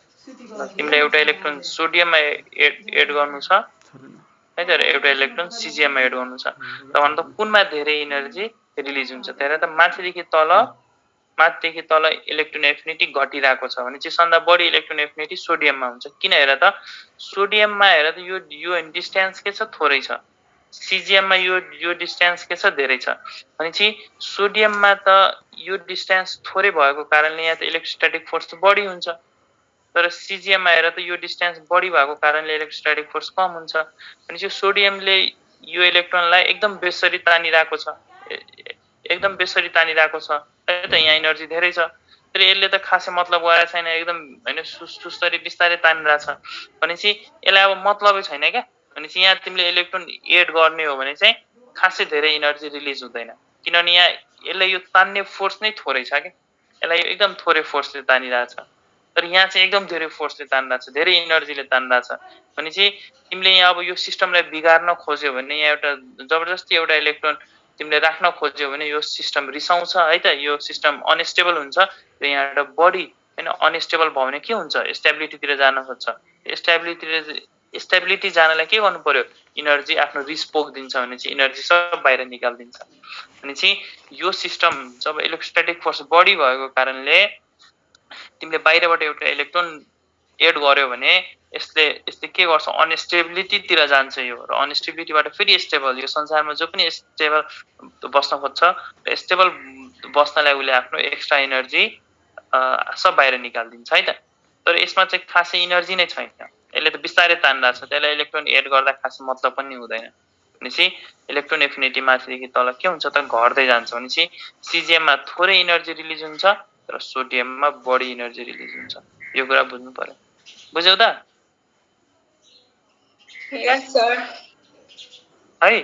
तिमीलाई एउटा इलेक्ट्रोन सोडियममा एड गर्नु छ है त एउटा इलेक्ट्रोन सिजियममा एड गर्नु छ त भन्दा कुनमा धेरै इनर्जी रिलिज हुन्छ त्यही त माथिदेखि तल इलेक्ट्रोन एफिनिटी घटिरहेको छ भने चाहिँ सबभन्दा बढी इलेक्ट्रोन एफिनिटी सोडियममा हुन्छ किन हेर त सोडियममा हेर त यो डिस्टेन्स के छ थोरै छ सिजियममा यो डिस्टेन्स के छ धेरै छ भनेपछि सोडियममा त यो डिस्टेन्स थोरै भएको कारणले यहाँ त इलेक्ट्रोस्ट्याटिक फोर्स बढी हुन्छ तर सिजियममा हेर त यो डिस्टेन्स बढी भएको कारणले इलेक्ट्रोस्ट्याटिक फोर्स कम हुन्छ भनेपछि सोडियमले यो इलेक्ट्रोनलाई एकदम बेसरी तानिरहेको छ है त यहाँ इनर्जी धेरै छ तर यसले त खासै मतलब गरेको छैन एकदम हैन सुस्तरी बिस्तारै तानिरहेछ भनेपछि यसलाई अब मतलबै छैन क्या भनेपछि यहाँ तिमीले इलेक्ट्रोन एड गर्ने हो भने चाहिँ खासै धेरै इनर्जी रिलिज हुँदैन किनभने यहाँ यसलाई यो तान्ने फोर्स नै थोरै छ क्या यसलाई एकदम थोरै फोर्सले तानिरहेछ तर यहाँ चाहिँ एकदम धेरै फोर्सले तानिरहेछ धेरै इनर्जीले तानिरहेछ भनेपछि तिमीले यहाँ अब यो सिस्टमलाई बिगार्न खोज्यो भने यहाँ एउटा जबरजस्ती एउटा इलेक्ट्रोन तिमीले राख्न खोज्यो भने यो सिस्टम रिसाउँछ है त यो सिस्टम अनस्टेबल हुन्छ र यहाँबाट बढी हैन अनस्टेबल भयो भने के हुन्छ स्टेबिलिटीतिर जान खोज्छ स्टेबिलिटी जानलाई के गर्नु पर्यो इनर्जी आफ्नो रिस पोखिदिन्छ भने चाहिँ इनर्जी सब बाहिर निकाल्दिन्छ भनेपछि यो सिस्टम जब इलेक्ट्रोस्ट्याटिक फोर्स बढी भएको कारणले तिमीले बाहिरबाट एउटा इलेक्ट्रोन एड गर्यो भने यसले के गर्छ अनस्टेबिलिटीतिर जान्छ यो र अनस्टेबिलिटीबाट फेरि स्टेबल यो संसारमा जो पनि स्टेबल बस्न खोज्छ र स्टेबल बस्नलाई उसले आफ्नो एक्स्ट्रा इनर्जी सब बाहिर निकाल्दिन्छ है त तर यसमा चाहिँ खासै इनर्जी नै छैन यसले त बिस्तारै तानिरहेछ त्यसलाई इलेक्ट्रोन एड गर्दा खासै मतलब पनि हुँदैन भनेपछि इलेक्ट्रोन एफिनिटी माथिदेखि तल के हुन्छ त घट्दै जान्छ भनेपछि सिजिएममा थोरै इनर्जी रिलिज हुन्छ र सोडियममा बढी इनर्जी रिलिज हुन्छ यो कुरा बुझ्नु पर्यो बुझ्यौ त यस सर है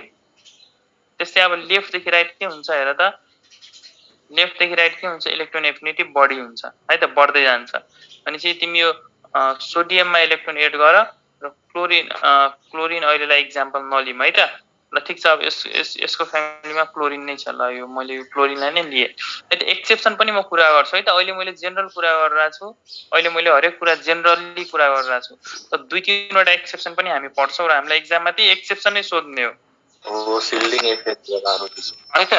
त्यस्तै अब लेफ्टदेखि राइट के हुन्छ हेर त लेफ्टदेखि राइट के हुन्छ इलेक्ट्रोन एफिनिटी बढी हुन्छ है त बढ्दै जान्छ भनेपछि तिमी यो सोडियममा इलेक्ट्रोन एड गर र क्लोरिन अहिलेलाई एक्जाम्पल नलिम है त ल ठिक छ, अब यसको फ्यामिलीमा क्लोरिन नै छ। ल यो मैले यो क्लोरिनलाई नै लिएँ। एक्सेप्सन पनि म कुरा गर्छु है त। अहिले मैले जेनरल कुरा गरिरहेको छु, अहिले मैले हरेक कुरा जेनरली कुरा गरिरहेको छु। त 2-3 वटा एक्सेप्सन पनि हामी पढ्छौँ र हामीलाई एक्जाममा त्यही एक्सेप्सन नै सोध्ने हो सिल्डिङ इफेक्ट है त।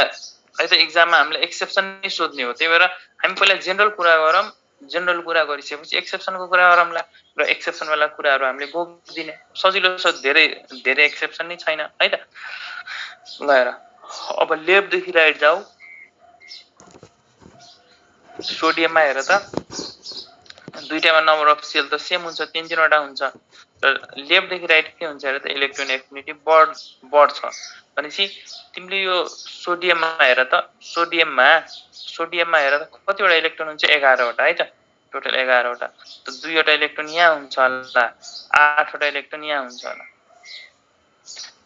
है त एक्जाममा हामीलाई एक्सेप्सन नै सोध्ने हो। त्यही भएर हामी पहिला जेनरल कुरा गरौँ, जेनरल कुरा गरिसकेपछि एक्सेप्सनको कुरा गरौँला र एक्सेप्सन वाला कुराहरू हामीले बोकिदिने सजिलो छ। धेरै धेरै एक्सेप्सन नै छैन है त। ल हेर, अब लेफ्टदेखि राइट जाऊ। सोडियममा हेर त, दुईटामा नम्बर अफ सेल त सेम हुन्छ, 3-3 वटा हुन्छ। र लेफ्टदेखि राइट के हुन्छ हेर त, इलेक्ट्रोन एफिनिटी बढ्छ। भनेपछि तिमीले यो सोडियममा हेर त, सोडियममा हेर त कतिवटा इलेक्ट्रोन हुन्छ, 11 वटा है त, टोटल 11 वटा। त 2 वटा इलेक्ट्रोन यहाँ हुन्छ होला, 8 वटा इलेक्ट्रोन यहाँ हुन्छ होला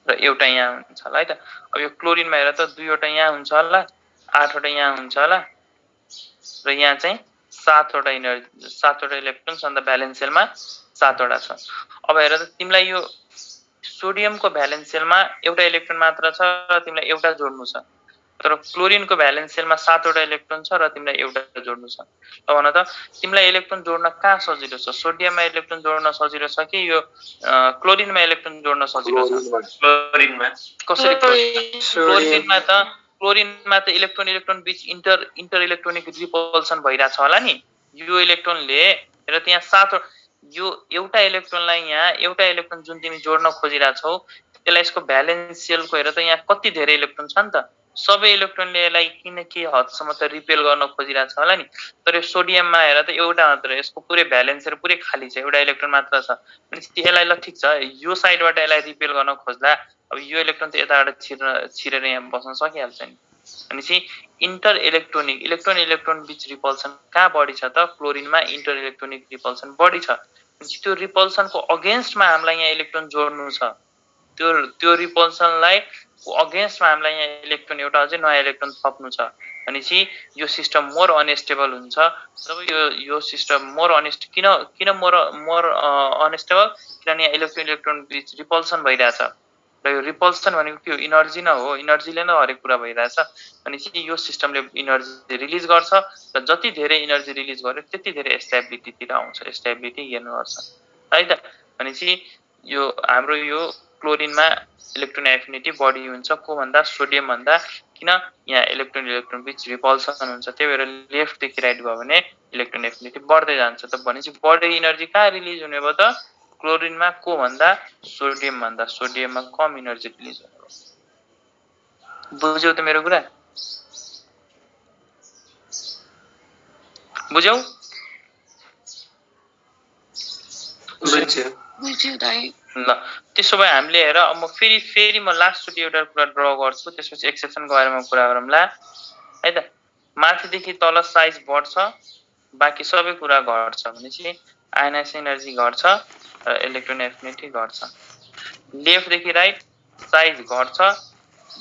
र एउटा यहाँ हुन्छ होला है त। अब यो क्लोरिनमा हेर त 2 वटा यहाँ हुन्छ होला, 8 वटा यहाँ हुन्छ होला र यहाँ चाहिँ 7 वटा इलेक्ट्रोन छ। अन्त भ्यालेन्स सेलमा 7 वटा छ। अब हेर त, तिमीलाई यो सोडियमको भ्यालेन्स सेलमा एउटा इलेक्ट्रोन मात्र छ र तिमीलाई एउटा जोड्नु छ। तर क्लोरिनको भ्यालेन्स सेलमा 7 वटा इलेक्ट्रोन छ र तिमीलाई एउटा जोड्नु छ। त भन त, तिमीलाई इलेक्ट्रोन जोड्न कहाँ सजिलो छ? सोडियममा इलेक्ट्रोन जोड्न सजिलो छ कि यो क्लोरिनमा इलेक्ट्रोन जोड्न सजिलो छ? क्लोरिनमा। कसरी? क्लोरिनमा त इलेक्ट्रोन बीच इंटर इलेक्ट्रोनिक रिपल्सन भइरहेछ होला नि। यो इलेक्ट्रोनले र त्यहाँ 7 यो एउटा इलेक्ट्रोनलाई यहाँ एउटा इलेक्ट्रोन जुन तिमी जोड्न खोजिरहेछौ त्यसलाई यसको भ्यालेन्स सेलको हेर त यहाँ कति धेरै इलेक्ट्रोन छ नि त। सबै इलेक्ट्रोनले यसलाई किन के हदसम्म त रिपेल गर्न खोजिरहेछ होला नि। तर यो सोडियममा हेर त एउटा मात्र, यसको पुरै भ्यालेन्स सेल पुरै खाली छ, एउटा इलेक्ट्रोन मात्र छ। अनि यसलाई ल ठिक छ, यो साइडबाट यसलाई रिपेल गर्न खोज्दा अब यो इलेक्ट्रोन त यताबाट छिरेर यहाँ बस्न सकिहाल्छ नि। भनेपछि इंटर इलेक्ट्रोन बीच रिपल्सन कहाँ बढी छ त? क्लोरिनमा इंटर इलेक्ट्रोनिक रिपल्सन बढी छ। त्यो रिपल्सनको अगेन्स्टमा हामीलाई यहाँ इलेक्ट्रोन जोड्नु छ। त्यो रिपल्सनलाई अगेन्स्टमा हामीलाई यहाँ इलेक्ट्रोन एउटा अझै नयाँ इलेक्ट्रोन थप्नु छ। भनेपछि यो सिस्टम मोर अनस्टेबल हुन्छ। जब यो सिस्टम मोर किन मोर अनस्टेबल? किनभने यहाँ इलेक्ट्रोन बीच रिपल्सन भइरहेछ र यो रिपल्सन भनेको के हो? इनर्जी नै हो, इनर्जीले नै हरेक कुरा भइरहेछ। भनेपछि यो सिस्टमले इनर्जी रिलिज गर्छ र जति धेरै इनर्जी रिलिज गर्यो त्यति धेरै स्टेबिलिटीतिर आउँछ, स्टेबिलिटी हेर्नुपर्छ है त। भनेपछि यो हाम्रो यो क्लोरिनमा इलेक्ट्रोन एफिनिटी बढी हुन्छ को भन्दा? सोडियम भन्दा। किन? यहाँ इलेक्ट्रोन बीच रिपल्सन हुन्छ। त्यही भएर लेफ्टदेखि राइट गयो भने इलेक्ट्रोन एफिनिटी बढ्दै जान्छ। त भनेपछि बढी इनर्जी कहाँ रिलिज हुने भयो त? क्लोरिनमा को भन्दा? सोडियम भन्दा। सोडियममा कम इनर्जी रिलिज हुने भयो। बुझ्यौ त मेरो कुरा? बुझ्यौ? बुझ्यो दाइ। ल त्यसो भए हामीले हेर, अब म फेरि म लास्टचोटि एउटा कुरा ड्र गर्छु, त्यसपछि एक्सेप्सनको बारेमा कुरा गरौँला है त। माथिदेखि तल साइज बढ्छ, बाँकी सबै कुरा घट्छ। भनेपछि आयनाइजेसन एनर्जी घट्छ र इलेक्ट्रोन एफिनिटी घट्छ। लेफ्टदेखि राइट साइज घट्छ,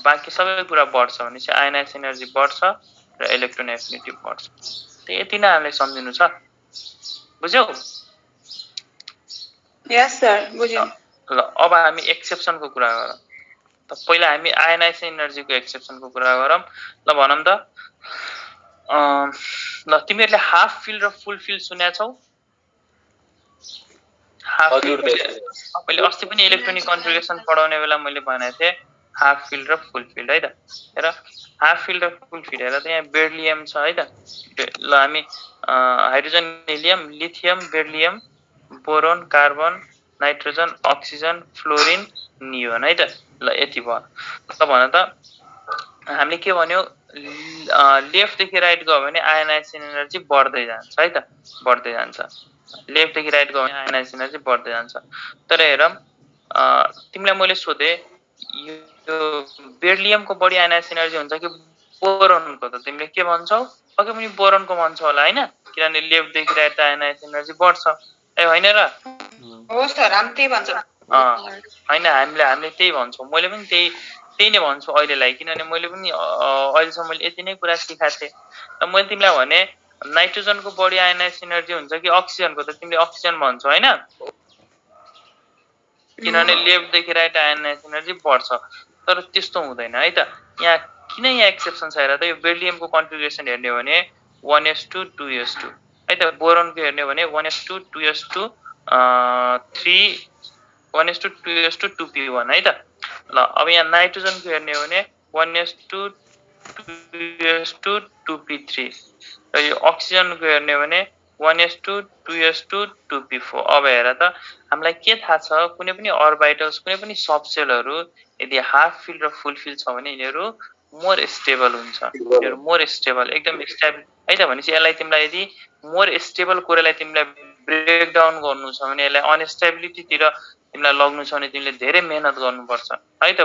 बाँकी सबै कुरा बढ्छ। भनेपछि आयनाइजेसन एनर्जी बढ्छ र इलेक्ट्रोन एफिनिटी बढ्छ। यति नै हामीले सम्झिनु छ। बुझ्यौ? यस सर, बुझ्यौ। ल अब हामी एक्सेप्सनको कुरा गरौँ। त पहिला हामी आयनाइजेसन एनर्जीको एक्सेप्सनको कुरा गरौँ। ल भनौँ त, ल तिमीहरूले हाफ फिल्ड र फुल फिल्ड सुनेका छौ? हाफ फिल्ड मैले अस्ति पनि इलेक्ट्रोनिक कन्फिगरेसन पढाउने बेला मैले भनेको थिएँ हाफ फिल्ड र फुल फिल्ड है त। हेर, हाफ फिल्ड र फुल फिल्ड हेर त, यहाँ बेरिलियम छ है त। ल हामी hydrogen, helium, lithium, beryllium, boron, carbon, nitrogen, oxygen, fluorine, neon है त। ल यति भयो। त भन त, हामीले के भन्यो? लेफ्टदेखि राइट गयो भने आयनाइजेसन एनर्जी बढ्दै जान्छ है त, बढ्दै जान्छ। लेफ्टदेखि राइट गयो भने आयनाइजेसन एनर्जी बढ्दै जान्छ। तर हेर, तिमीलाई मैले सोधेँ यो बेरिलियमको बढी आयनाइजेसन एनर्जी हुन्छ कि बोरोनको? त तिमीले के भन्छौ? अघि पनि बोरोनको भन्छौ होला हैन? किनभने लेफ्टदेखि राइट आयनाइजेसन एनर्जी बढ्छ। ए होइन र? हो सर, हामी त्यही भन्छौँ। होइन, हामीले त्यही भन्छौँ। मैले पनि त्यही नै भन्छु अहिलेलाई, किनभने मैले पनि अहिलेसम्म मैले यति नै कुरा सिकाएको थिएँ। र मैले तिमीलाई भने नाइट्रोजनको बढी आयनाइजेसन एनर्जी हुन्छ कि अक्सिजनको? त तिमीले अक्सिजन भन्छौ हैन? किनभने लेफ्टदेखि राइट आयनाइजेसन एनर्जी बढ्छ। तर त्यस्तो हुँदैन है त। यहाँ किन यहाँ एक्सेप्सन छ हेर त, यो बेरिलियमको कन्फिगरेसन हेर्ने हो भने 1:2:2 है त। बोरोनको हेर्ने हो भने 1:2:2 3 1:2:2p1 है त। ल अब यहाँ नाइट्रोजनको हेर्ने हो भने 1:2:2p3 र यो अक्सिजनको हेर्ने हो भने 1:2:2p4। अब हेर त हामीलाई के थाहा छ, कुनै पनि अर्बिटल्स कुनै पनि सबसेलहरू यदि हाफ फिल र फुल फिल छ भने यिनीहरू मोर स्टेबल हुन्छ, यिनीहरू मोर स्टेबल एकदम स्टेबल है त। भनेपछि यसलाई तिमीलाई यदि मोर स्टेबल कुरालाई तिमीलाई ब्रेक डाउन गर्नु छ भने, यसलाई अनस्टेबिलिटीतिर तिमीलाई लग्नु छ भने तिमीले धेरै मेहनत गर्नुपर्छ है त।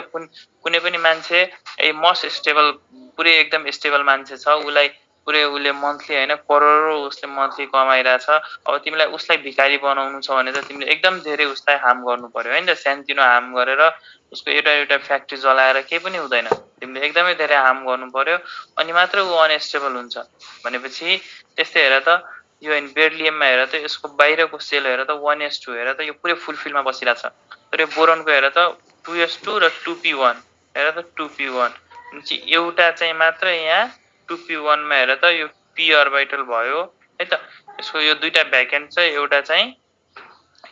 कुनै पनि मान्छे मोस्ट स्टेबल पुरै एकदम स्टेबल मान्छे छ, उसलाई पुरै उसले मन्थली होइन करोडौँ उसले मन्थली कमाइरहेछ, अब तिमीलाई उसलाई भिखारी बनाउनु छ भने त तिमीले एकदम धेरै उसलाई हार्म गर्नु पर्यो है त। सानोतिनो हार्म गरेर उसको एउटा फ्याक्ट्री जलाएर केही पनि हुँदैन, तिमीले एकदमै धेरै हार्म गर्नु पर्यो अनि मात्र ऊ अनस्टेबल हुन्छ भनेपछि। त्यस्तै हेर त यो बेरिलियममा हेर त यसको बाहिरको सेल हेर त 1:2 हेर त यो पुरै फुलफिलमा बसिरहेछ। तर यो बोरोनको हेर त 2:2 र 2p1 हेर त 2p1 एउटा चाहिँ मात्र यहाँ 2p1 मा हेर त यो p अर्बिटल भयो है त। यसको यो दुईटा भ्याकेन्ट छ, एउटा चाहिँ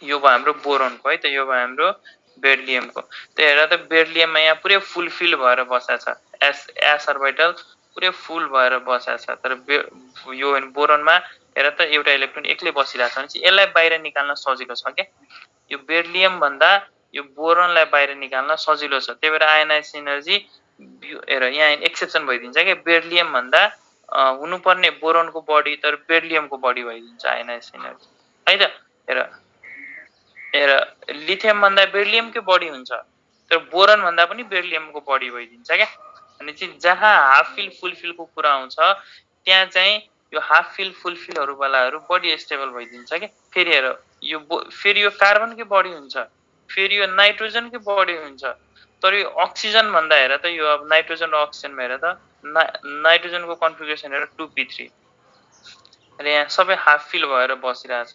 यो भयो हाम्रो बोरोनको है त, यो भयो हाम्रो बेरिलियमको। त्यो हेर त बेरिलियममा यहाँ पुरै फुलफिल भएर बसेको छ, एस अर्बिटल पुरै फुल भएर बसेको छ। तर यो बोरोनमा हेर त एउटा इलेक्ट्रोन एक्लै बसिरहेको छ भने चाहिँ यसलाई बाहिर निकाल्न सजिलो छ के। यो बेरिलियम भन्दा यो बोरोनलाई बाहिर निकाल्न सजिलो छ, त्यही भएर आयनाइज एनर्जी हेर यहाँ एक्सेप्सन भइदिन्छ के। बेरिलियम भन्दा हुनुपर्ने बोरोनको बढी तर बेरिलियमको बढी भइदिन्छ आयनाइज एनर्जी है त। हेर हेर लिथियम भन्दा बेरिलियमकै बढी हुन्छ, तर बोरोन भन्दा पनि बेरिलियमको बढी भइदिन्छ क्या। अनि चाहिँ जहाँ हाफ फिल फुल फिलको कुरा आउँछ त्यहाँ चाहिँ यो हाफ फिल फुल फिलहरू वालाहरू बढी स्टेबल भइदिन्छ क्या। फेरि हेर फेरि यो कार्बनकै बढी हुन्छ, फेरि यो नाइट्रोजनकै बढी हुन्छ। तर यो अक्सिजन भन्दा हेर त यो अब नाइट्रोजन र अक्सिजनमा हेर त नाइट्रोजनको कन्फिगरेसन हेर 2p3 र यहाँ सबै हाफ फिल भएर बसिरहेछ।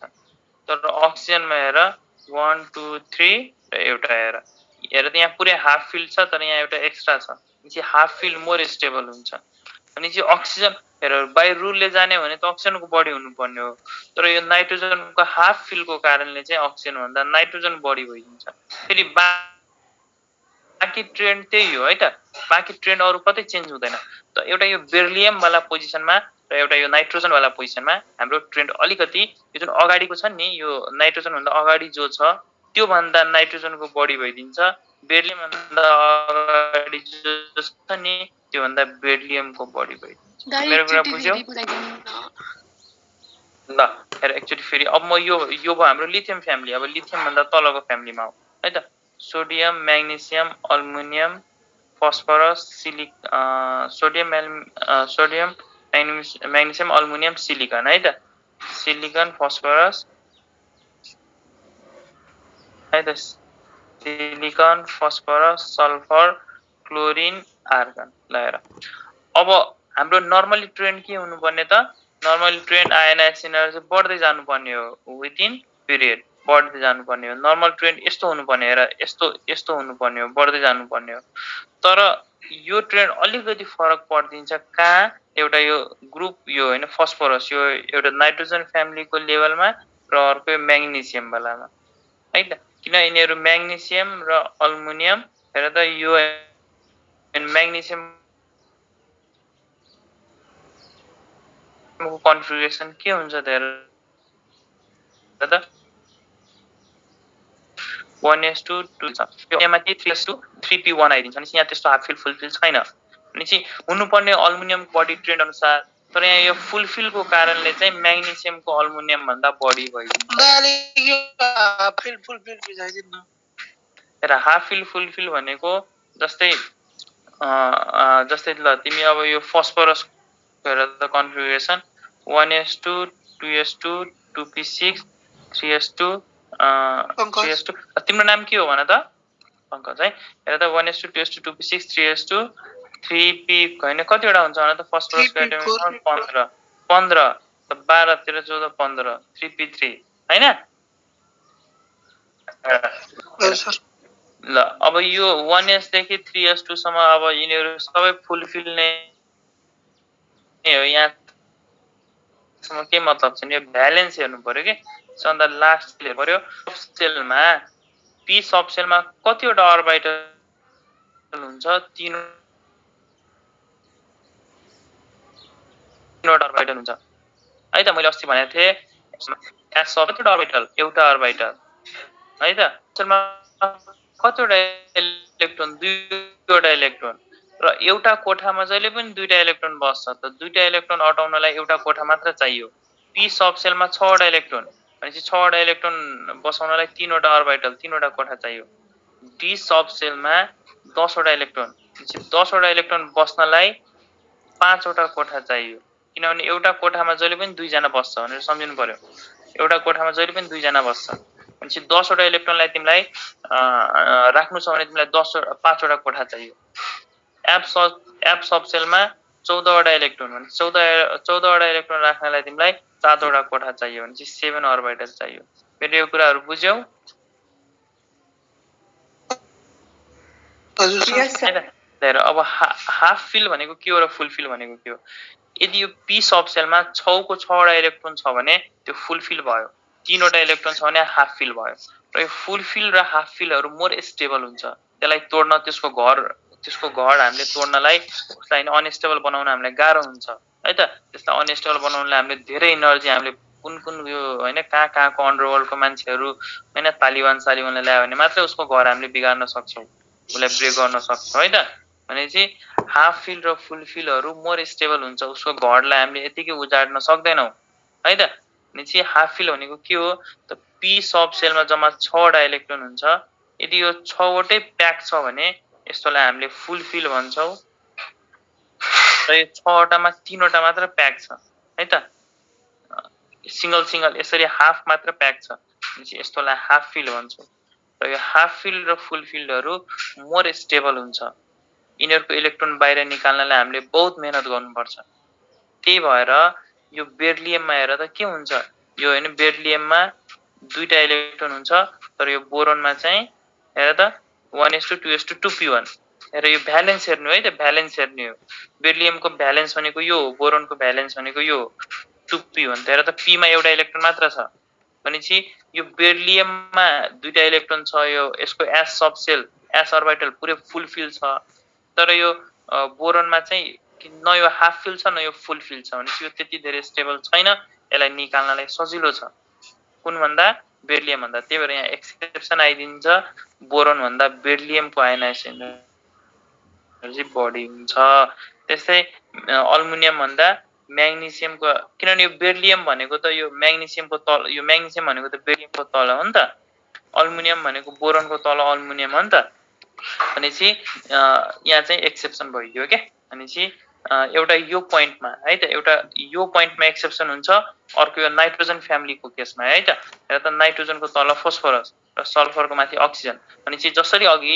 तर अक्सिजनमा हेर 1 2 3 र एउटा हेर त यहाँ पुरै हाफ फिल छ, तर यहाँ एउटा एक्स्ट्रा छ, चाहिँ हाफ फिल मोर स्टेबल हुन्छ। अनि चाहिँ अक्सिजन हेर बाई रुलले जाने भने त अक्सिजनको बढी हुनुपर्ने हो, तर यो नाइट्रोजनको हाफ फिलको कारणले चाहिँ अक्सिजन भन्दा नाइट्रोजन बढी भइदिन्छ। फेरि बाँकी ट्रेन्ड त्यही हो है त, बाँकी ट्रेन्ड अरू कतै चेन्ज हुँदैन। त एउटा यो बेरिलियम वाला पोजिसनमा र एउटा यो नाइट्रोजन वाला पोजिसनमा हाम्रो ट्रेन्ड अलिकति यो जुन अगाडिको छ नि, यो नाइट्रोजन भन्दा अगाडि जो छ त्यो भन्दा नाइट्रोजनको बढी भइदिन्छ, बेरिलियम भन्दा अगाडि जो छ नि त्यो भन्दा बेरिलियमको बढी भइदिन्छ। मेरो कुरा बुझ्यौ? ल हेर एकचोटि फेरि अब म यो भयो हाम्रो लिथियम फ्यामिली। अब लिथियम भन्दा तलको फ्यामिलीमा हो है त। Sodium magnesium aluminium phosphorus sodium magnesium aluminium silicon है त। सिलिकन फस्फरस है त, silicon phosphorus sulphur chlorine argon. ल हेर अब हाम्रो नर्मली ट्रेन्ड के हुनुपर्ने त, नर्मली ट्रेन्ड आयनाइज एनर्जी बढ्दै जानुपर्ने हो विदिन पिरियड, बढ्दै जानुपर्ने हो। नर्मल ट्रेन्ड यस्तो हुनुपर्ने, हेर यस्तो हुनुपर्ने हो, बढ्दै जानुपर्ने हो। तर यो ट्रेन्ड अलिकति फरक परिदिन्छ कहाँ, एउटा यो ग्रुप यो होइन फस्फरस यो एउटा नाइट्रोजन फ्यामिलीको लेभलमा र अर्को म्याग्नेसियम वालामा है त। किन यिनीहरू म्याग्नेसियम र अल्मुनियम हेर त यो म्याग्नेसियम कन्फिगरेसन के हुन्छ त हेर त 1:2 छ, यसमा चाहिँ 3:3p1 आइदिन्छ। अनि यहाँ त्यस्तो हाफ फिल फुल फिल छैन। अनि चाहिँ हुनुपर्ने अल्मुनियमको बडी ट्रेन्ड अनुसार, तर यहाँ यो फुल फिलको कारणले चाहिँ म्याग्नेसियमको अल्मुनियम भन्दा बढी भइदिन्छ। हाफ फिल फुल फिल भनेको जस्तै ल तिमी अब यो फस्फरस हेर त कन्फिगरेसन 1:2 2:2 2p6 3:2 तिम्रो नाम के हो भन त पंकज है। हेर त 1:2 2:2 2p6 3:2 3p होइन कतिवटा हुन्छ भन त फस्फरसको एटमिक 15 15 12 13 14 15 3p3 हैन। ल अब यो 1s देखि 3s2 सम्म अब यिनीहरू सबै फुलफिल नै हो। यहाँसम्म के मतलब छ नि, यो भ्यालेन्स हेर्नु पर्यो के। सो अन्त लास्ट हेर्नु पर्यो सेलमा, पी सब सेलमा कतिवटा अर्बिटल हुन्छ, तीनवटा अर्बिटल हुन्छ है त। मैले अस्ति भनेको थिएँ एस सब कतिवटा अर्बिटल, एउटा अर्बिटल है त। सेलमा कतिवटा इलेक्ट्रोन, दुईवटा इलेक्ट्रोन, र एउटा कोठामा जहिले पनि दुईटा इलेक्ट्रोन बस्छ। त दुईटा इलेक्ट्रोन अटाउनलाई एउटा कोठा मात्र चाहियो। पी सब सेलमा 6वटा इलेक्ट्रोन भनेपछि 6वटा इलेक्ट्रोन बसाउनलाई 3वटा अर्बिटल, 3वटा कोठा चाहियो। डी सब सेलमा 10वटा इलेक्ट्रोन, 10वटा इलेक्ट्रोन बस्नलाई 5वटा कोठा चाहियो। किनभने एउटा कोठामा जहिले पनि दुईजना बस्छ भनेर सम्झिनु पर्यो। एउटा कोठामा जहिले पनि दुईजना बस्छ भनेपछि 10वटा इलेक्ट्रोनलाई तिमीलाई राख्नु छ भने तिमीलाई 5वटा कोठा चाहियो। एप सब सेलमा 14वटा इलेक्ट्रोन भने 14वटा इलेक्ट्रोन राख्नलाई तिमीलाई 7वटा कोठा चाहियो भनेपछि 7 अर्बिटल चाहियो। मेरो यो कुराहरू बुझ्यौ? अब हाफ फिल भनेको के हो र फुल फिल भनेको के हो? यदि यो पी सब सेलमा 6 को 6वटा इलेक्ट्रोन छ भने त्यो फुल फिल भयो, 3वटा इलेक्ट्रोन छ भने हाफ फिल भयो। र यो फुल फिल र हाफ फिलहरू मोर स्टेबल हुन्छ। त्यसलाई तोड्न, त्यसको घर हामीले तोड्नलाई, उसलाई अनस्टेबल बनाउन हामीलाई गाह्रो हुन्छ है त। त्यसलाई अनस्टेबल बनाउनलाई हामीले धेरै एनर्जी, हामीले कुन यो हैन कहाँको अन्डरवर्ल्डको मान्छेहरू हैन तालिबानलाई ल्यायो भने मात्रै उसको घर हामीले बिगार्न सक्छौँ, उसलाई ब्रेक गर्न सक्छौँ है त। भनेपछि हाफ फिल र फुल फिलहरू मोर स्टेबल हुन्छ, उसको घरलाई हामीले यतिकै उजाड्न सक्दैनौँ है त। भनेपछि हाफ फिल भनेको के हो त? पी सब सेलमा जम्मा 6वटा इलेक्ट्रोन हुन्छ। यदि यो 6वटै प्याक छ भने यस्तोलाई हामीले फुल फिल भन्छौँ। र यो 6वटामा 3वटा मात्र प्याक छ है त, सिंगल यसरी हाफ मात्र प्याक छ भनेपछि यस्तोलाई हाफ फिल भन्छौँ। र यो हाफ फिल र फुल फिलहरू मोर स्टेबल हुन्छ। यिनीहरूको इलेक्ट्रोन बाहिर निकाल्नलाई हामीले बहुत मेहनत गर्नुपर्छ। त्यही भएर यो बेरिलियममा हेर त के हुन्छ, यो हैन बेरिलियममा 2टा इलेक्ट्रोन हुन्छ, तर यो बोरोनमा चाहिँ हेर त 1s2 2p1। हेर यो भ्यालेन्स हेर्नु है त, भ्यालेन्स हेर्ने हो। बेरिलियमको भ्यालेन्स भनेको यो हो, बोरोनको भ्यालेन्स भनेको यो 2p1। हेर त पीमा एउटा इलेक्ट्रोन मात्र छ भनेपछि यो बेरिलियममा 2टा इलेक्ट्रोन छ, यो यसको एस सब सेल, एस अर्बिटल पुरै फुल फिल छ। तर यो बोरोनमा चाहिँ न यो हाफ फिल छ न यो फुल फिल छ भनेपछि यो त्यति धेरै स्टेबल छैन। यसलाई निकाल्नलाई सजिलो छ कुन भन्दा, बेरिलियम भन्दा। त्यही भएर यहाँ एक्सेप्सन आइदिन्छ, बोरोन भन्दा बेरिलियमको आयनाइजेसन एनर्जी बढी हुन्छ। त्यस्तै अल्मुनियम भन्दा म्याग्नेसियमको, किनभने यो बेरिलियम भनेको त यो म्याग्नेसियमको तल, यो म्याग्नेसियम भनेको त बेरिलियमको तल हो नि त, अल्मुनियम भनेको बोरोनको तल अल्मुनियम हो नि त। भनेपछि यहाँ चाहिँ एक्सेप्सन भइदियो क्या। भनेपछि एउटा यो पोइन्टमा है त, एउटा यो पोइन्टमा एक्सेप्सन हुन्छ। अर्को यो नाइट्रोजन फ्यामिलीको केसमा है त, हेर त नाइट्रोजनको तल फोस्फरस र सल्फरको माथि अक्सिजन। भनेपछि जसरी अघि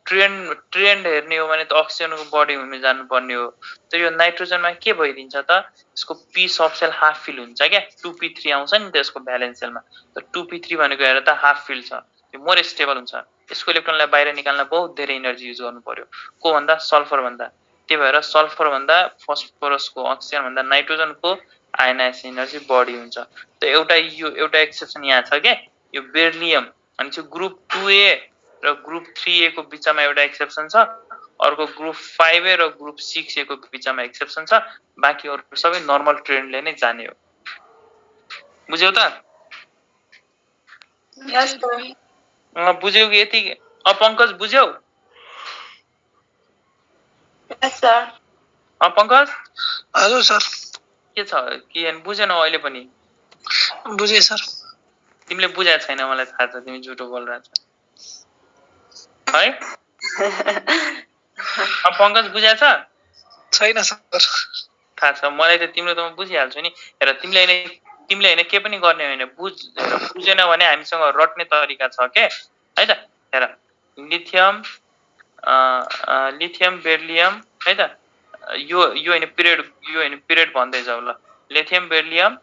ट्रेन्ड हेर्ने हो भने त अक्सिजनको बढी हुनु जानुपर्ने हो। तर यो नाइट्रोजनमा के भइदिन्छ त, यसको पी सब सेल हाफ फिल हुन्छ क्या, 2p3 आउँछ नि त यसको भ्यालेन्स सेलमा। त 2p3 भनेको हेर त हाफ फिल छ, त्यो मोर स्टेबल हुन्छ। यसको इलेक्ट्रोनलाई बाहिर निकाल्न बहुत धेरै एनर्जी युज गर्नु पर्यो, को भन्दा सल्फर भन्दा। त्यही भएर सल्फर भन्दा फस्फोरसको, अक्सिजन भन्दा नाइट्रोजनको आयनाइजेसन एनर्जी बढी हुन्छ। त एउटा एक्सेप्सन यहाँ छ क्या, यो बेरिलियम भनेपछि ग्रुप 2a र ग्रुप 3a को बिचमा एउटा एक्सेप्सन छ। अर्को ग्रुप 5a र ग्रुप 6a को बिचमा एक्सेप्सन छ। बाँकी अरू सबै नर्मल ट्रेन्डले नै जाने हो। बुझ्यौ त? बुझ्यौ कि यति? पङ्कज बुझ्यौ? पङ्कज? हजुर सर। के छ के बुझेन अहिले पनि? बुझेँ सर। तिमीले बुझाएको छैन मलाई थाहा छ, तिमी झुटो बोलिरहेछ है। पङ्कज बुझाएको छैन सर। थाहा छ मलाई त, तिम्रो त म बुझिहाल्छु नि। हेर तिमीले होइन के पनि गर्ने होइन, बुझेन भने हामीसँग रट्ने तरिका छ के है त। हेर लिथियम बेरिलियम है त, यो होइन पिरियड भन्दै जाऊ ल। Lithium beryllium,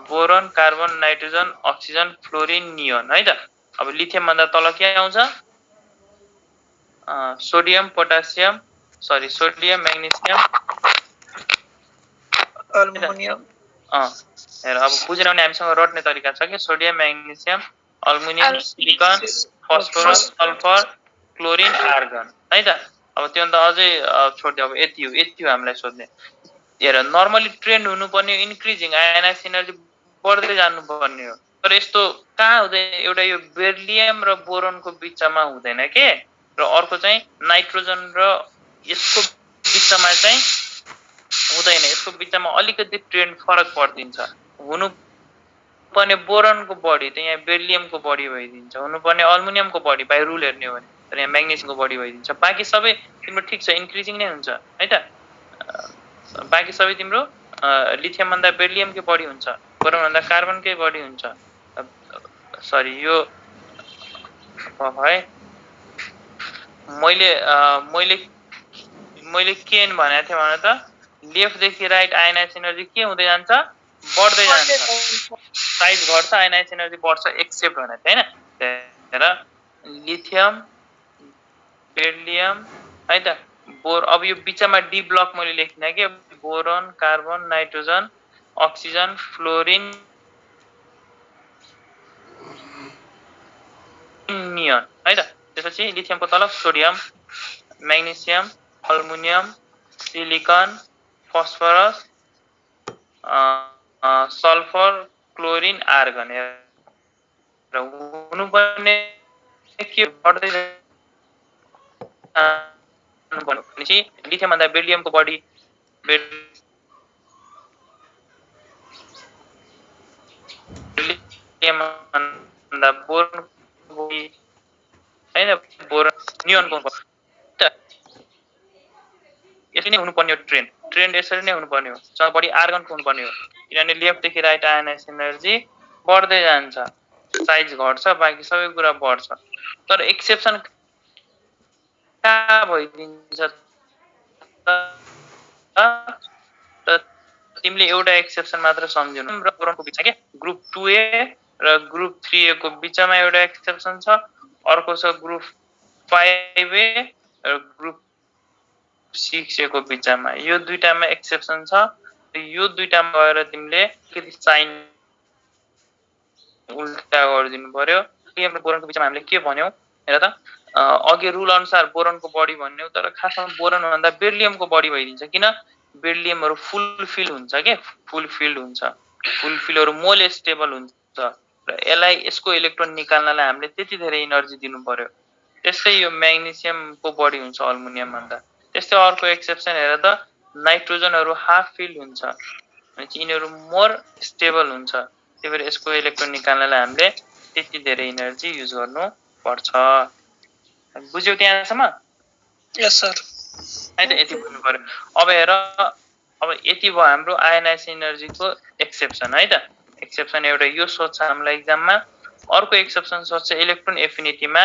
boron, carbon, nitrogen, oxygen, fluorine, neon है त। अब लिथियम भन्दा तल के आउँछ sodium potassium sodium magnesium aluminium हेर अब बुझेन भने हामीसँग रट्ने तरिका छ कि sodium magnesium aluminium silicon phosphorus sulphur chlorine argon है त अब त्यो भन्दा अझै छोड्दियो अब यति हो हामीलाई सोध्ने हेर नर्मली ट्रेन्ड हुनुपर्ने इन्क्रिजिङ आयनाइज एनर्जी बढ्दै जानुपर्ने हो तर यस्तो कहाँ हुँदैन एउटा यो बेरिलियम र बोरोनको बिचमा हुँदैन के र अर्को चाहिँ नाइट्रोजन र यसको बिचमा चाहिँ हुँदैन यसको बिचमा अलिकति ट्रेन्ड फरक पर्दिन्छ हुनुपर्ने बोरनको बढी त यहाँ बेरिलियमको बढी भइदिन्छ हुनुपर्ने अल्मुनियमको बढी बाइ रुल हेर्ने हो भने तर यहाँ म्याग्नेसियमको बढी भइदिन्छ बाँकी सबै तिम्रो ठिक छ इन्क्रिजिङ नै हुन्छ है त बाँकी सबै तिम्रो लिथियम भन्दा बेरिलियमकै बढी हुन्छ बोरोन भन्दा कार्बनकै बढी हुन्छ सरी यो है मैले के भनेको थिएँ भने त लेफ्टदेखि राइट आयनाइज एनर्जी के हुँदै जान्छ बढ्दै जान्छ साइज घट्छ आयनाइज एनर्जी बढ्छ एक्सेप्ट भनेको थिएँ हैन हेर लिथियम बेरिलियम है त अब यो बिचमा डी ब्लक मैले लेखिदिएँ के boron carbon nitrogen oxygen fluorine neon है त त्यसपछि लिथियमको तल sodium magnesium aluminium silicon phosphorus sulphur chlorine argon र हुनुपर्ने के बढ्दै भनेपछि लिथियम भन्दा बेरिलियमको बढी बेरिलियम भन्दा बोरोनको बढी हैन बोरोन नियनको यसरी नै हुनुपर्ने हो ट्रेन्ड यसरी नै हुनुपर्ने हो सँग बढी आर्गनको हुनुपर्ने हो किनभने लेफ्टदेखि राइट आयनाइज एनर्जी बढ्दै जान्छ साइज घट्छ बाँकी सबै कुरा बढ्छ तर एक्सेप्सन कहाँ भइदिन्छ तिमीले एउटा एक्सेप्सन मात्र सम्झिनु र बोरोनको बिचमा के ग्रुप 2A र ग्रुप 3A को बिचमा एउटा एक्सेप्सन छ अर्को छ ग्रुप 5A र ग्रुप 6A को बिचमा यो दुईटामा एक्सेप्सन छ यो दुईटामा गएर तिमीले के साइन उल्टा गरिदिनु पर्यो लिथियम र बोरोनको बिचमा हामीले के भन्यौ हेर त अघि रुल अनुसार बोरोनको बढी भन्यौ तर खासमा बोरोन भन्दा बेरिलियमको बढी भइदिन्छ किन बेरिलियमहरु फुल फिल हुन्छ के फुल फिलहरु मोल स्टेबल हुन्छ र यसलाई यसको इलेक्ट्रोन निकाल्नलाई हामीले त्यति धेरै एनर्जी दिनु पर्यो त्यस्तै यो म्याग्नेसियमको बढी हुन्छ अल्मुनियम भन्दा त्यस्तै अर्को एक्सेप्सन हेर त नाइट्रोजनहरु हाफ फिल हुन्छ अनि यिनीहरु मोर स्टेबल हुन्छ त्यही भएर यसको इलेक्ट्रोन निकाल्नलाई हामीले त्यति धेरै एनर्जी युज गर्नु पर्छ बुझ्यौ त्यहाँसम्म यस सर है त यति बुझ्नु पर्यो अब हेर अब यति भयो हाम्रो आयनाइज एनर्जीको एक्सेप्सन है त एक्सेप्सन एउटा यो सोध्छ हामीलाई एक्जाममा अर्को एक्सेप्सन सोध्छ इलेक्ट्रोन एफिनिटीमा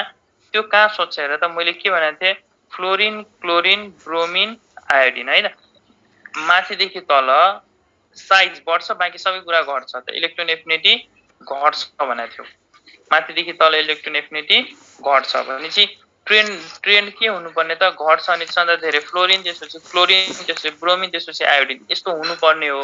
त्यो कहाँ सोध्छ हेर त मैले के भनेको थिएँ फ्लोरिन क्लोरिन ब्रोमिन आयोडिन है त माथिदेखि तल साइज बढ्छ बाँकी सबै कुरा घट्छ त इलेक्ट्रोन एफिनिटी घट्छ भनेको थियो माथिदेखि तल इलेक्ट्रोन एफिनिटी घट्छ भनेपछि ट्रेन्ड के हुनुपर्ने त घट्छ अनि सदा धेरै फ्लोरिन त्यसपछि ब्रोमिन त्यसपछि आयोडिन यस्तो हुनुपर्ने हो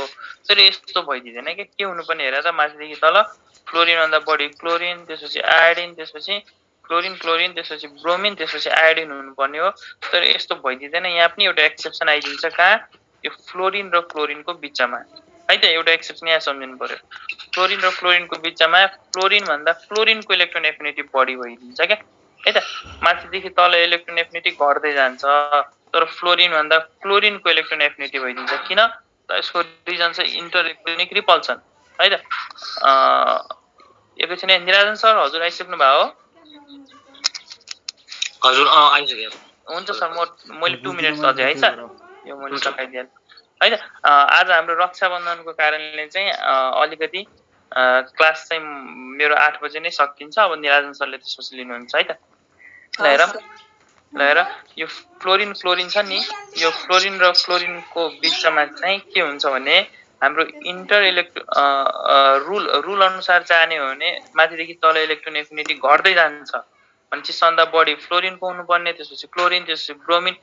तर यस्तो भइदिदैन के हुनुपर्ने हेर त माथिदेखि तल फ्लोरिन भन्दा बढी क्लोरिन त्यसपछि आयोडिन त्यसपछि क्लोरिन त्यसपछि ब्रोमिन त्यसपछि आयोडिन हुनुपर्ने हो तर यस्तो भइदिदैन यहाँ पनि एउटा एक्सेप्सन आइदिन्छ कहाँ यो फ्लोरिन र क्लोरिनको बिचमा है त एउटा एक्सेप्सन यहाँ सम्झिनु पर्यो क्लोरिन र क्लोरिनको बिचमा फ्लोरिन भन्दा फ्लोरिनको इलेक्ट्रोन एफिनिटी बढी भइदिन्छ क्या है त माथिदेखि तल इलेक्ट्रोन एफिनिटी घट्दै जान्छ तर फ्लोरिन भन्दा क्लोरिनको इलेक्ट्रोन एफिनिटी भइदिन्छ किन त यसको रिजन चाहिँ इन्टरइलेक्ट्रोनिक रिपल्सन है त एकैछिन निराजन सर हजुर आइसक्नु भयो हजुर आइसक्यो हुन्छ सर मैले 2 मिनेट्स अझै है सर यो मैले सकाइदिएँ है त आज हाम्रो रक्षाबन्धनको कारणले चाहिँ अलिकति क्लास चाहिँ मेरो 8 बजे नै सकिन्छ अब निराजन सरले त्यसपछि लिनुहुन्छ है त ल हेर यो फ्लोरिन छ नि यो फ्लोरिन र क्लोरिनको बिचमा चाहिँ के हुन्छ भने हाम्रो इन्टर रुल अनुसार जाने हो भने माथिदेखि तल इलेक्ट्रोन एफिनिटी घट्दै जान्छ भनेपछि सबभन्दा बढी फ्लोरिनको हुनुपर्ने, त्यसपछि क्लोरिन, त्यसपछि ब्रोमिन,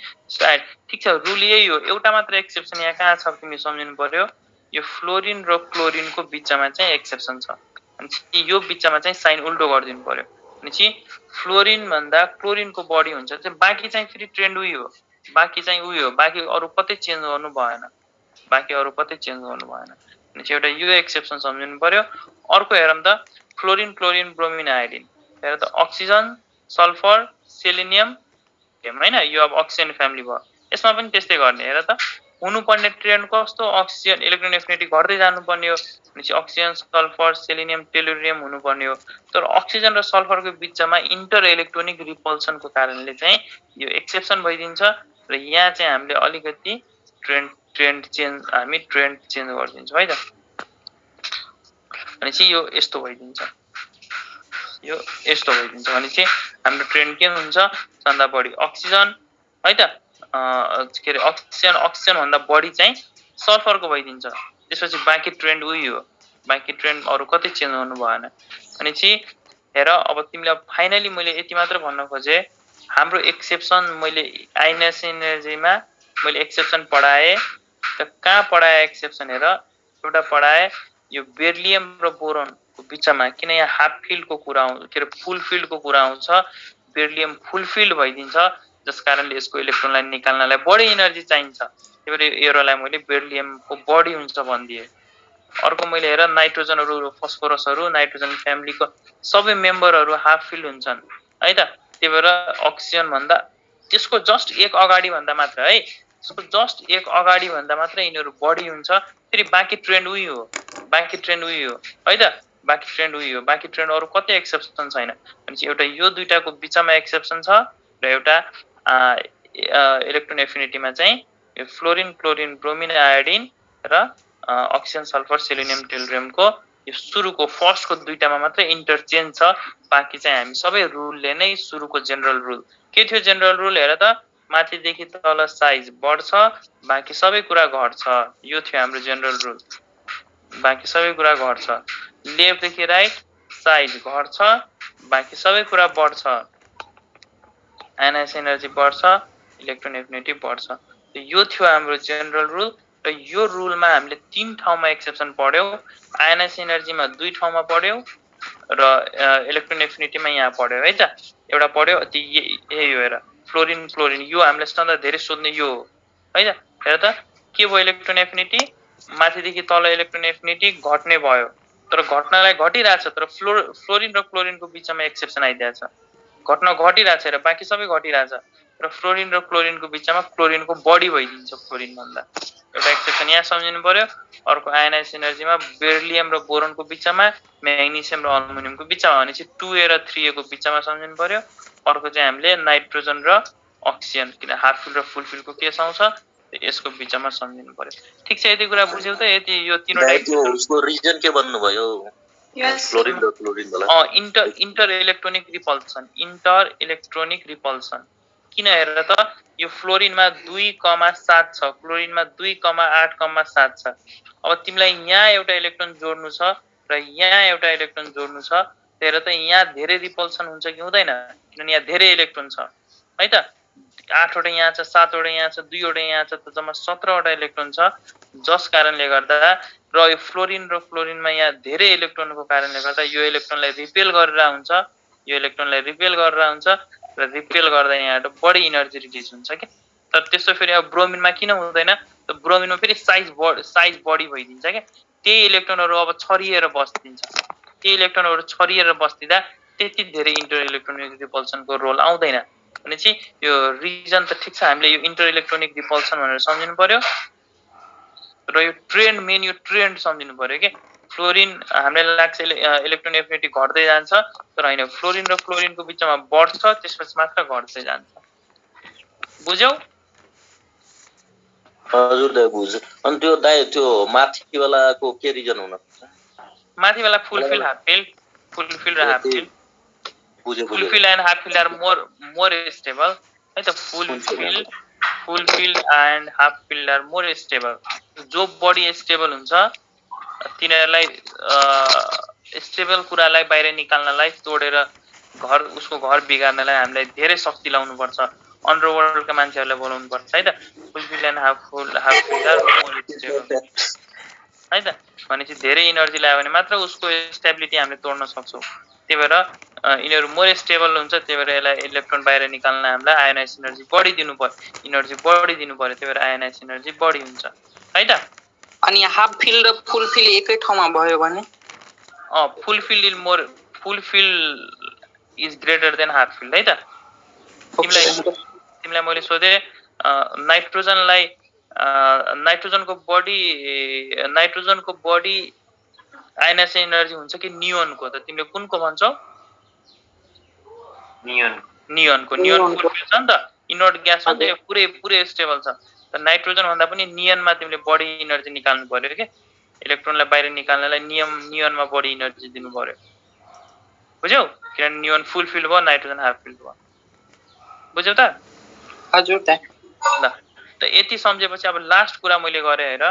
ठिक छ। रुल यही हो, एउटा मात्र एक्सेप्सन यहाँ कहाँ छ तिमी सम्झिनु पर्यो, यो फ्लोरिन र क्लोरिनको बिचमा चाहिँ एक्सेप्सन छ। भनेपछि यो बिचमा चाहिँ साइन उल्टो गरिदिनु पर्यो। भनेपछि फ्लोरिन भन्दा क्लोरिनको बढी हुन्छ चाहिँ बाँकी चाहिँ फेरि ट्रेन्ड उही हो, बाँकी चाहिँ उही हो, बाँकी अरू कतै चेन्ज गर्नु भएन, बाँकी अरू कतै चेन्ज गर्नु भएन। भनेपछि एउटा यो एक्सेप्सन सम्झिनु पर्यो। अर्को हेरौँ त, फ्लोरिन, क्लोरिन, ब्रोमिन, आयोडिन, हेर त अक्सिजन, सल्फर, सेलेनियम होइन, यो अब अक्सिजन फ्यामिली भयो। यसमा पनि त्यस्तै गर्ने, हेर त हुनुपर्ने ट्रेन्ड कस्तो, अक्सिजन इलेक्ट्रोन एफिनिटी घट्दै जानुपर्ने हो। भनेपछि अक्सिजन, सल्फर, सेलेनियम, टेलुरियम हुनुपर्ने हो। तर अक्सिजन र सल्फरको बिचमा इन्टर इलेक्ट्रोनिक रिपल्सनको कारणले चाहिँ यो एक्सेप्सन भइदिन्छ र यहाँ चाहिँ हामीले अलिकति ट्रेन्ड चेन्ज गरिदिन्छौँ है त। भनेपछि यो यस्तो भइदिन्छ, यो यस्तो भइदिन्छ। भनेपछि हाम्रो ट्रेन्ड के हुन्छ, सबभन्दा बढी अक्सिजन है त, के अरे अक्सिजन भन्दा बढी चाहिँ सल्फरको भइदिन्छ। त्यसपछि बाँकी ट्रेन्ड उही हो, बाँकी ट्रेन्ड अरू कतै चेन्ज गर्नु भएन। भनेपछि हेर अब तिमीलाई फाइनली मैले यति मात्र भन्न खोजेँ, हाम्रो एक्सेप्सन मैले आइनस एनर्जीमा मैले एक्सेप्सन पढाएँ। कहाँ पढाएँ एक्सेप्सन, हेर एउटा पढाएँ यो बेरिलियम र बोरोनको बिचमा, किन यहाँ हाफ फिल्डको कुरा के अरे फुल फिल्डको कुरा आउँछ, बेरिलियम फुल फिल्ड भइदिन्छ जस कारणले यसको इलेक्ट्रोनलाई निकाल्नलाई बढी इनर्जी चाहिन्छ, त्यही भएर एरोलाई मैले बेरिलियमको बढी हुन्छ भनिदिएँ। अर्को मैले हेर नाइट्रोजनहरू, फस्फोरसहरू, नाइट्रोजन फ्यामिलीको सबै मेम्बरहरू हाफ फिल्ड हुन्छन् है त। त्यही भएर अक्सिजन भन्दा त्यसको जस्ट एक अगाडि भन्दा मात्र है, त्यसको जस्ट एक अगाडि भन्दा मात्र यिनीहरू बढी हुन्छ। फेरि बाँकी ट्रेन्ड उही हो, बाँकी ट्रेन्ड उही हो है त, बाँकी ट्रेन्ड उही हो, बाँकी ट्रेन्ड अरू कतै एक्सेप्सन छैन। भनेपछि एउटा यो दुईटाको बिचमा एक्सेप्सन छ र एउटा इलेक्ट्रोन एफिनिटीमा चाहिँ यो फ्लोरिन, क्लोरिन, ब्रोमिन, आयोडिन र अक्सिजन, सल्फर, सेलेनियम, टेलुरियमको यो सुरुको फर्स्टको दुईटामा मात्रै इन्टरचेन्ज छ। बाँकी चाहिँ हामी सबै रुलले नै सुरुको जेनरल रुल के थियो, जेनरल रुल हेर त माथिदेखि तल साइज बढ्छ, बाँकी सबै कुरा घट्छ, यो थियो हाम्रो जेनरल रुल। बाँकी सबै कुरा घट्छ, लेफ्टदेखि राइट साइज घट्छ, बाँकी सबै कुरा बढ्छ, आयनाइज एनर्जी बढ्छ, इलेक्ट्रोन एफिनिटी बढ्छ। यो थियो हाम्रो जेनरल रुल र यो रुलमा हामीले 3 ठाउँमा एक्सेप्सन पढ्यौँ। आयनाइज एनर्जीमा 2 ठाउँमा पढ्यौँ र इलेक्ट्रोन एफिनिटीमा यहाँ पढ्यौँ है त। एउटा पढ्यो यही हो, हेर फ्लोरिन, क्लोरिन, यो हामीले सधैँ धेरै सोध्ने यो हो है त। हेर त के भयो, इलेक्ट्रोन एफिनिटी माथिदेखि तल इलेक्ट्रोन एफिनिटी घट्ने भयो, तर घट्नलाई घटिरहेछ, तर फ्लोरिन र क्लोरिनको बिचमा एक्सेप्सन आइदिएको छ, घट्न घटिरहेछ र बाँकी सबै घटिरहेछ, र फ्लोरिन र क्लोरिनको बिचमा क्लोरिनको बढी भइदिन्छ फ्लोरिन भन्दा। एउटा एक्सेप्सन यहाँ सम्झिनु पर्यो। अर्को आयनाइज एनर्जीमा बेरिलियम र बोरोनको बिचमा, म्याग्नेसियम र अल्युमिनियमको बिचमा, भनेपछि 2A र 3A को बिचमा सम्झिनु पर्यो। अर्को चाहिँ हामीले नाइट्रोजन र अक्सिजन, किन हाफ फिल्ड र फुल फिल्डको केस आउँछ, यसको बिचमा सम्झिनु पर्यो। ठिक छ, यति कुरा बुझ्यौ त? यति यो तीनवटा उसको रिजन के भन्नुभयो, फ्लोरिन र क्लोरिन होला। Inter electronic repulsion, inter electronic repulsion. किन हेर त यो फ्लोरिनमा 2,7 छ, क्लोरिनमा 2,8,7 छ। अब तिमीलाई यहाँ एउटा इलेक्ट्रोन जोड्नु छ र यहाँ एउटा इलेक्ट्रोन जोड्नु छ, हेर त यहाँ धेरै रिपल्सन हुन्छ कि हुँदैन, किनभने यहाँ धेरै इलेक्ट्रोन छ है त। 8 वटा यहाँ छ, 7 वटा यहाँ छ, 2 वटा यहाँ छ, त जम्मा 17 वटा इलेक्ट्रोन छ, जस कारणले गर्दा र यो फ्लोरिन र क्लोरिनमा यहाँ धेरै इलेक्ट्रोनको कारणले गर्दा यो इलेक्ट्रोनलाई रिपेल गरेर हुन्छ, यो इलेक्ट्रोनलाई रिपेल गरेर हुन्छ र रिपेल गर्दा यहाँबाट बढी इनर्जी रिलिज हुन्छ कि। तर त्यस्तो फेरि अब ब्रोमिनमा किन हुँदैन, त ब्रोमिनमा फेरि साइज बढी भइदिन्छ क्या, त्यही इलेक्ट्रोनहरू अब छरिएर बस्दिन्छ, त्यही इलेक्ट्रोनहरू छरिएर बस्दिँदा त्यति धेरै इन्टर इलेक्ट्रोनिक रिपल्सनको रोल आउँदैन। भनेपछि यो रिजन त ठिक छ, हामीले यो इन्टर इलेक्ट्रोनिक रिपल्सन भनेर सम्झिनु पर्यो र यो ट्रेन्ड, मेन यो ट्रेन्ड सम्झिनु पर्यो कि फ्लोरिन हामीलाई लाग्छ इलेक्ट्रोन एफिनिटी घट्दै जान्छ, तर होइन, फ्लोरिन र क्लोरिनको बिचमा बढ्छ, त्यसपछि मात्र घट्दै जान्छ। बुझ्यौ? हजुर दाइ बुझ्यो। अनि त्यो दाइ त्यो माथिवालाको के रिजन हुन सक्छ? माथिवाला फुलफिल, हाफ फिल्ड, फुलफिल र half filled, fulfil and half filled are more stable है त। Fulfil and half filled are more stable. जो बडी स्टेबल हुन्छ तिनीहरूलाई स्टेबल कुरालाई बाहिर निकाल्नलाई तोडेर उसको घर बिगार्नलाई हामीलाई धेरै शक्ति लाउनु पर्छ अन्डरवर्ल्डका मान्छेहरूलाई बोलाउनु पर्छ है त फुलफिल एन्ड हाफ स्टेबल है त भनेपछि धेरै इनर्जी लाग्यो भने मात्र उसको स्टेबिलिटी हामीले तोड्न सक्छौँ त्यही भएर यिनीहरू मोर स्टेबल हुन्छ त्यही भएर यसलाई इलेक्ट्रोन बाहिर निकाल्न हामीलाई आयोनाइज एनर्जी बढी दिनु पर्यो त्यही भएर आयोनाइज एनर्जी बढी हुन्छ है त अनि हाफ फिल्ड र फुल फिल्ड एकै ठाउँमा भयो भने full filled is greater than half filled है त तिमीलाई मैले सोधे नाइट्रोजनको बडी आयोनाइज एनर्जी हुन्छ कि नियोनको त तिमीले कुनको भन्छौ नियोनको फुल फिल्ड छ नि त इनर्ट ग्यास हो नि त पुरै स्टेबल छ त नाइट्रोजन भन्दा पनि नियनमा तिमीले बढी इनर्जी निकाल्नु पर्यो के इलेक्ट्रोनलाई बाहिर निकाल्नलाई नियनमा बढी इनर्जी दिनु पर्यो बुझ्यौ किनभने नियोन फुल फिल्ड भयो नाइट्रोजन हाफ फिल्ड भयो बुझ्यौ त हजुर त ल त यति सम्झेपछि अब लास्ट कुरा मैले गरे हेर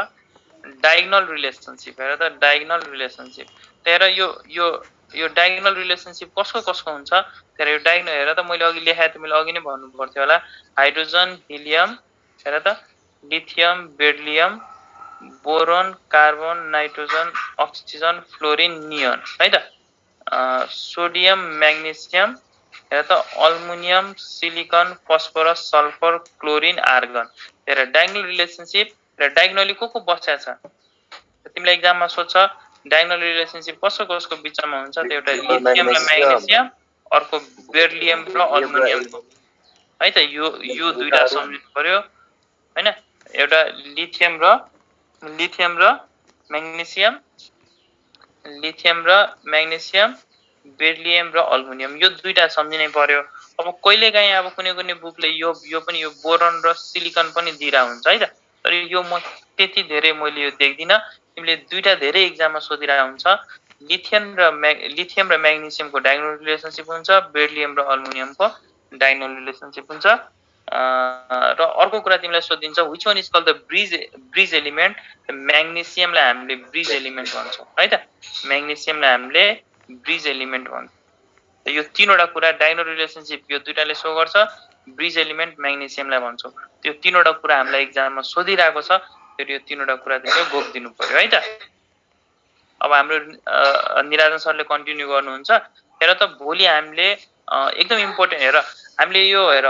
डायगोनल रिलेसनशिप हेर त डायगोनल रिलेसनशिप हेर यो डायगोनल रिलेसनशिप कसको हुन्छ तर यो डायगोनल हेर त मैले अघि लेखाए तिमीले अघि नै भन्नु पर्थ्यो होला हाइड्रोजन हिलियम हेर त lithium beryllium boron carbon nitrogen oxygen fluorine neon है त सोडियम म्याग्नेसियम हेर त aluminium silicon phosphorus sulphur chlorine argon हेर डायगोनल रिलेसनशिप र डायगोनली को बस्या छ तिमीलाई एक्जाममा सोध्छ डायगोनल रिलेसनशिप कसको बिचमा हुन्छ त्यो एउटा लिथियम र म्याग्नेसियम अर्को बेरिलियम र अल्मुनियमको है त यो दुईटा सम्झिनु पर्यो हैन एउटा लिथियम र म्याग्नेसियम बेरिलियम र अल्मुनियम यो दुईटा सम्झिनै पर्यो अब कहिलेकाहीँ अब कुनै बुकले यो पनि यो बोरोन र सिलिकन पनि दिइरा हुन्छ है त तर यो म त्यति धेरै मैले यो देख्दिन तिमीले दुईटा धेरै एक्जाममा सोधिरहेको हुन्छ लिथियम र म्याग्नेसियमको डायगोनल रिलेसनशिप हुन्छ बेरिलियम र अल्मुनियमको डायगोनल रिलेसनशिप हुन्छ र अर्को कुरा तिमीलाई सोधिन्छ which one is called the bridge element म्याग्नेसियमलाई हामीले ब्रिज एलिमेन्ट भन्छौँ है त म्याग्नेसियमलाई हामीले ब्रिज एलिमेन्ट भन्छौँ यो तीनवटा कुरा डायगोनल रिलेसनशिप यो दुईटाले सो गर्छ ब्रिज एलिमेन्ट म्याग्नेसियमलाई भन्छौँ त्यो तीनवटा कुरा हामीलाई एक्जाममा सोधिरहेको छ फेरि यो तीनवटा कुरा तिमीले घोकिदिनु पर्यो है त अब हाम्रो निराजन सरले कन्टिन्यू गर्नुहुन्छ हेर त भोलि हामीले एकदम इम्पोर्टेन्ट हेर हामीले यो हेर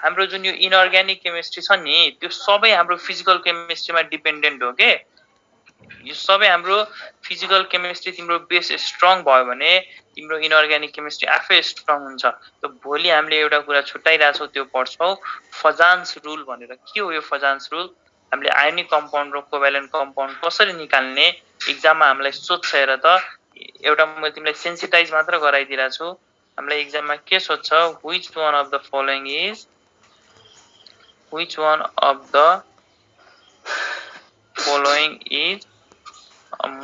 हाम्रो जुन यो इनअर्ग्यानिक केमिस्ट्री छ नि त्यो सबै हाम्रो फिजिकल केमिस्ट्रीमा डिपेन्डेन्ट हो के यो सबै हाम्रो फिजिकल केमिस्ट्री तिम्रो बेस स्ट्रङ भयो भने तिम्रो इनअर्ग्यानिक केमिस्ट्री आफै स्ट्रङ हुन्छ त भोलि हामीले एउटा कुरा छुट्याइरहेछौँ त्यो पढ्छौँ फजान्स रुल भनेर के हो यो फजान्स रुल हामीले आयोनिक कम्पाउन्ड र कोभ्यालेन्ट कम्पाउन्ड कसरी निकाल्ने एक्जाममा हामीलाई सोध्छ हेर त एउटा म तिमीलाई सेन्सिटाइज मात्र गराइदिरहेको छु हामीलाई एक्जाममा के सोध्छ which one of the following is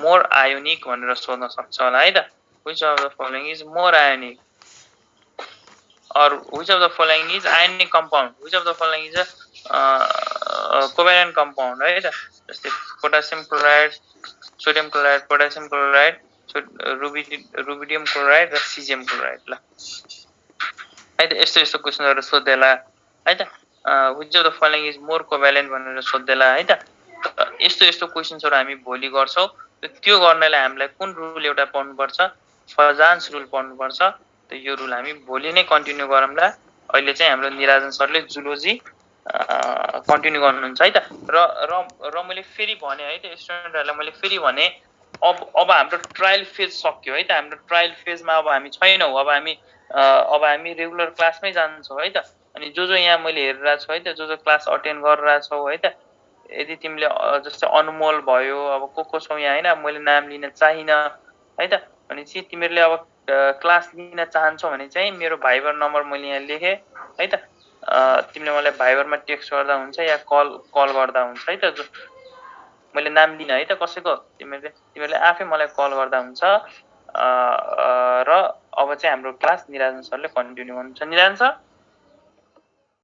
more ionic भनेर सोध्न सक्छ होला है त which of the following is more ionic or which of the following is ionic compound, which of the following is a covalent compound, right? Just potassium chloride, sodium chloride, potassium chloride, so rubidium chloride र cesium chloride ल है त यस्तो क्वेशनहरु सोध्देला है त which of the following is more covalent भनेर सोध्देला है त यस्तो क्वेशन्सहरु हामी भोलि गर्छौं त्यो गर्नलाई हामीलाई कुन रुल एउटा पढ्नु पर्छ फजान्स रुल पढ्नु पर्छ त यो रुल हामी भोलि नै कन्टिन्यू गरौँला अहिले चाहिँ हाम्रो निराजन सरले जुलोजी कन्टिन्यू गर्नुहुन्छ है त र मैले फेरि भने है त स्टुडेन्टहरुलाई मैले फेरि भने अब हाम्रो ट्रायल फेज सक्यो है त हाम्रो ट्रायल फेजमा अब हामी छैनौं अब हामी रेगुलर क्लासमै जान्छौं है त अनि जो यहाँ मैले हेरिरहेको छु है त जो क्लास अटेन्ड गरिरहेको छौ है त यदि तिमीले जस्तै अनमोल भयो अब को छौ यहाँ हैन मैले नाम लिन चाहिन है त अनि चाहिँ तिमीहरुले अब क्लास लिन चाहन्छौ भने चाहिँ मेरो भाइबर नम्बर मैले यहाँ लेखे है त तिमीले मलाई भाइबरमा टेक्स्ट गर्दा हुन्छ या कल गर्दा हुन्छ है त मैले नाम लिन है त कसैको तिमीहरुले आफै मलाई कल गर्दा हुन्छ र अब चाहिँ हाम्रो क्लास निराजन सरले कन्टिन्यू गर्नुहुन्छ निराजन सर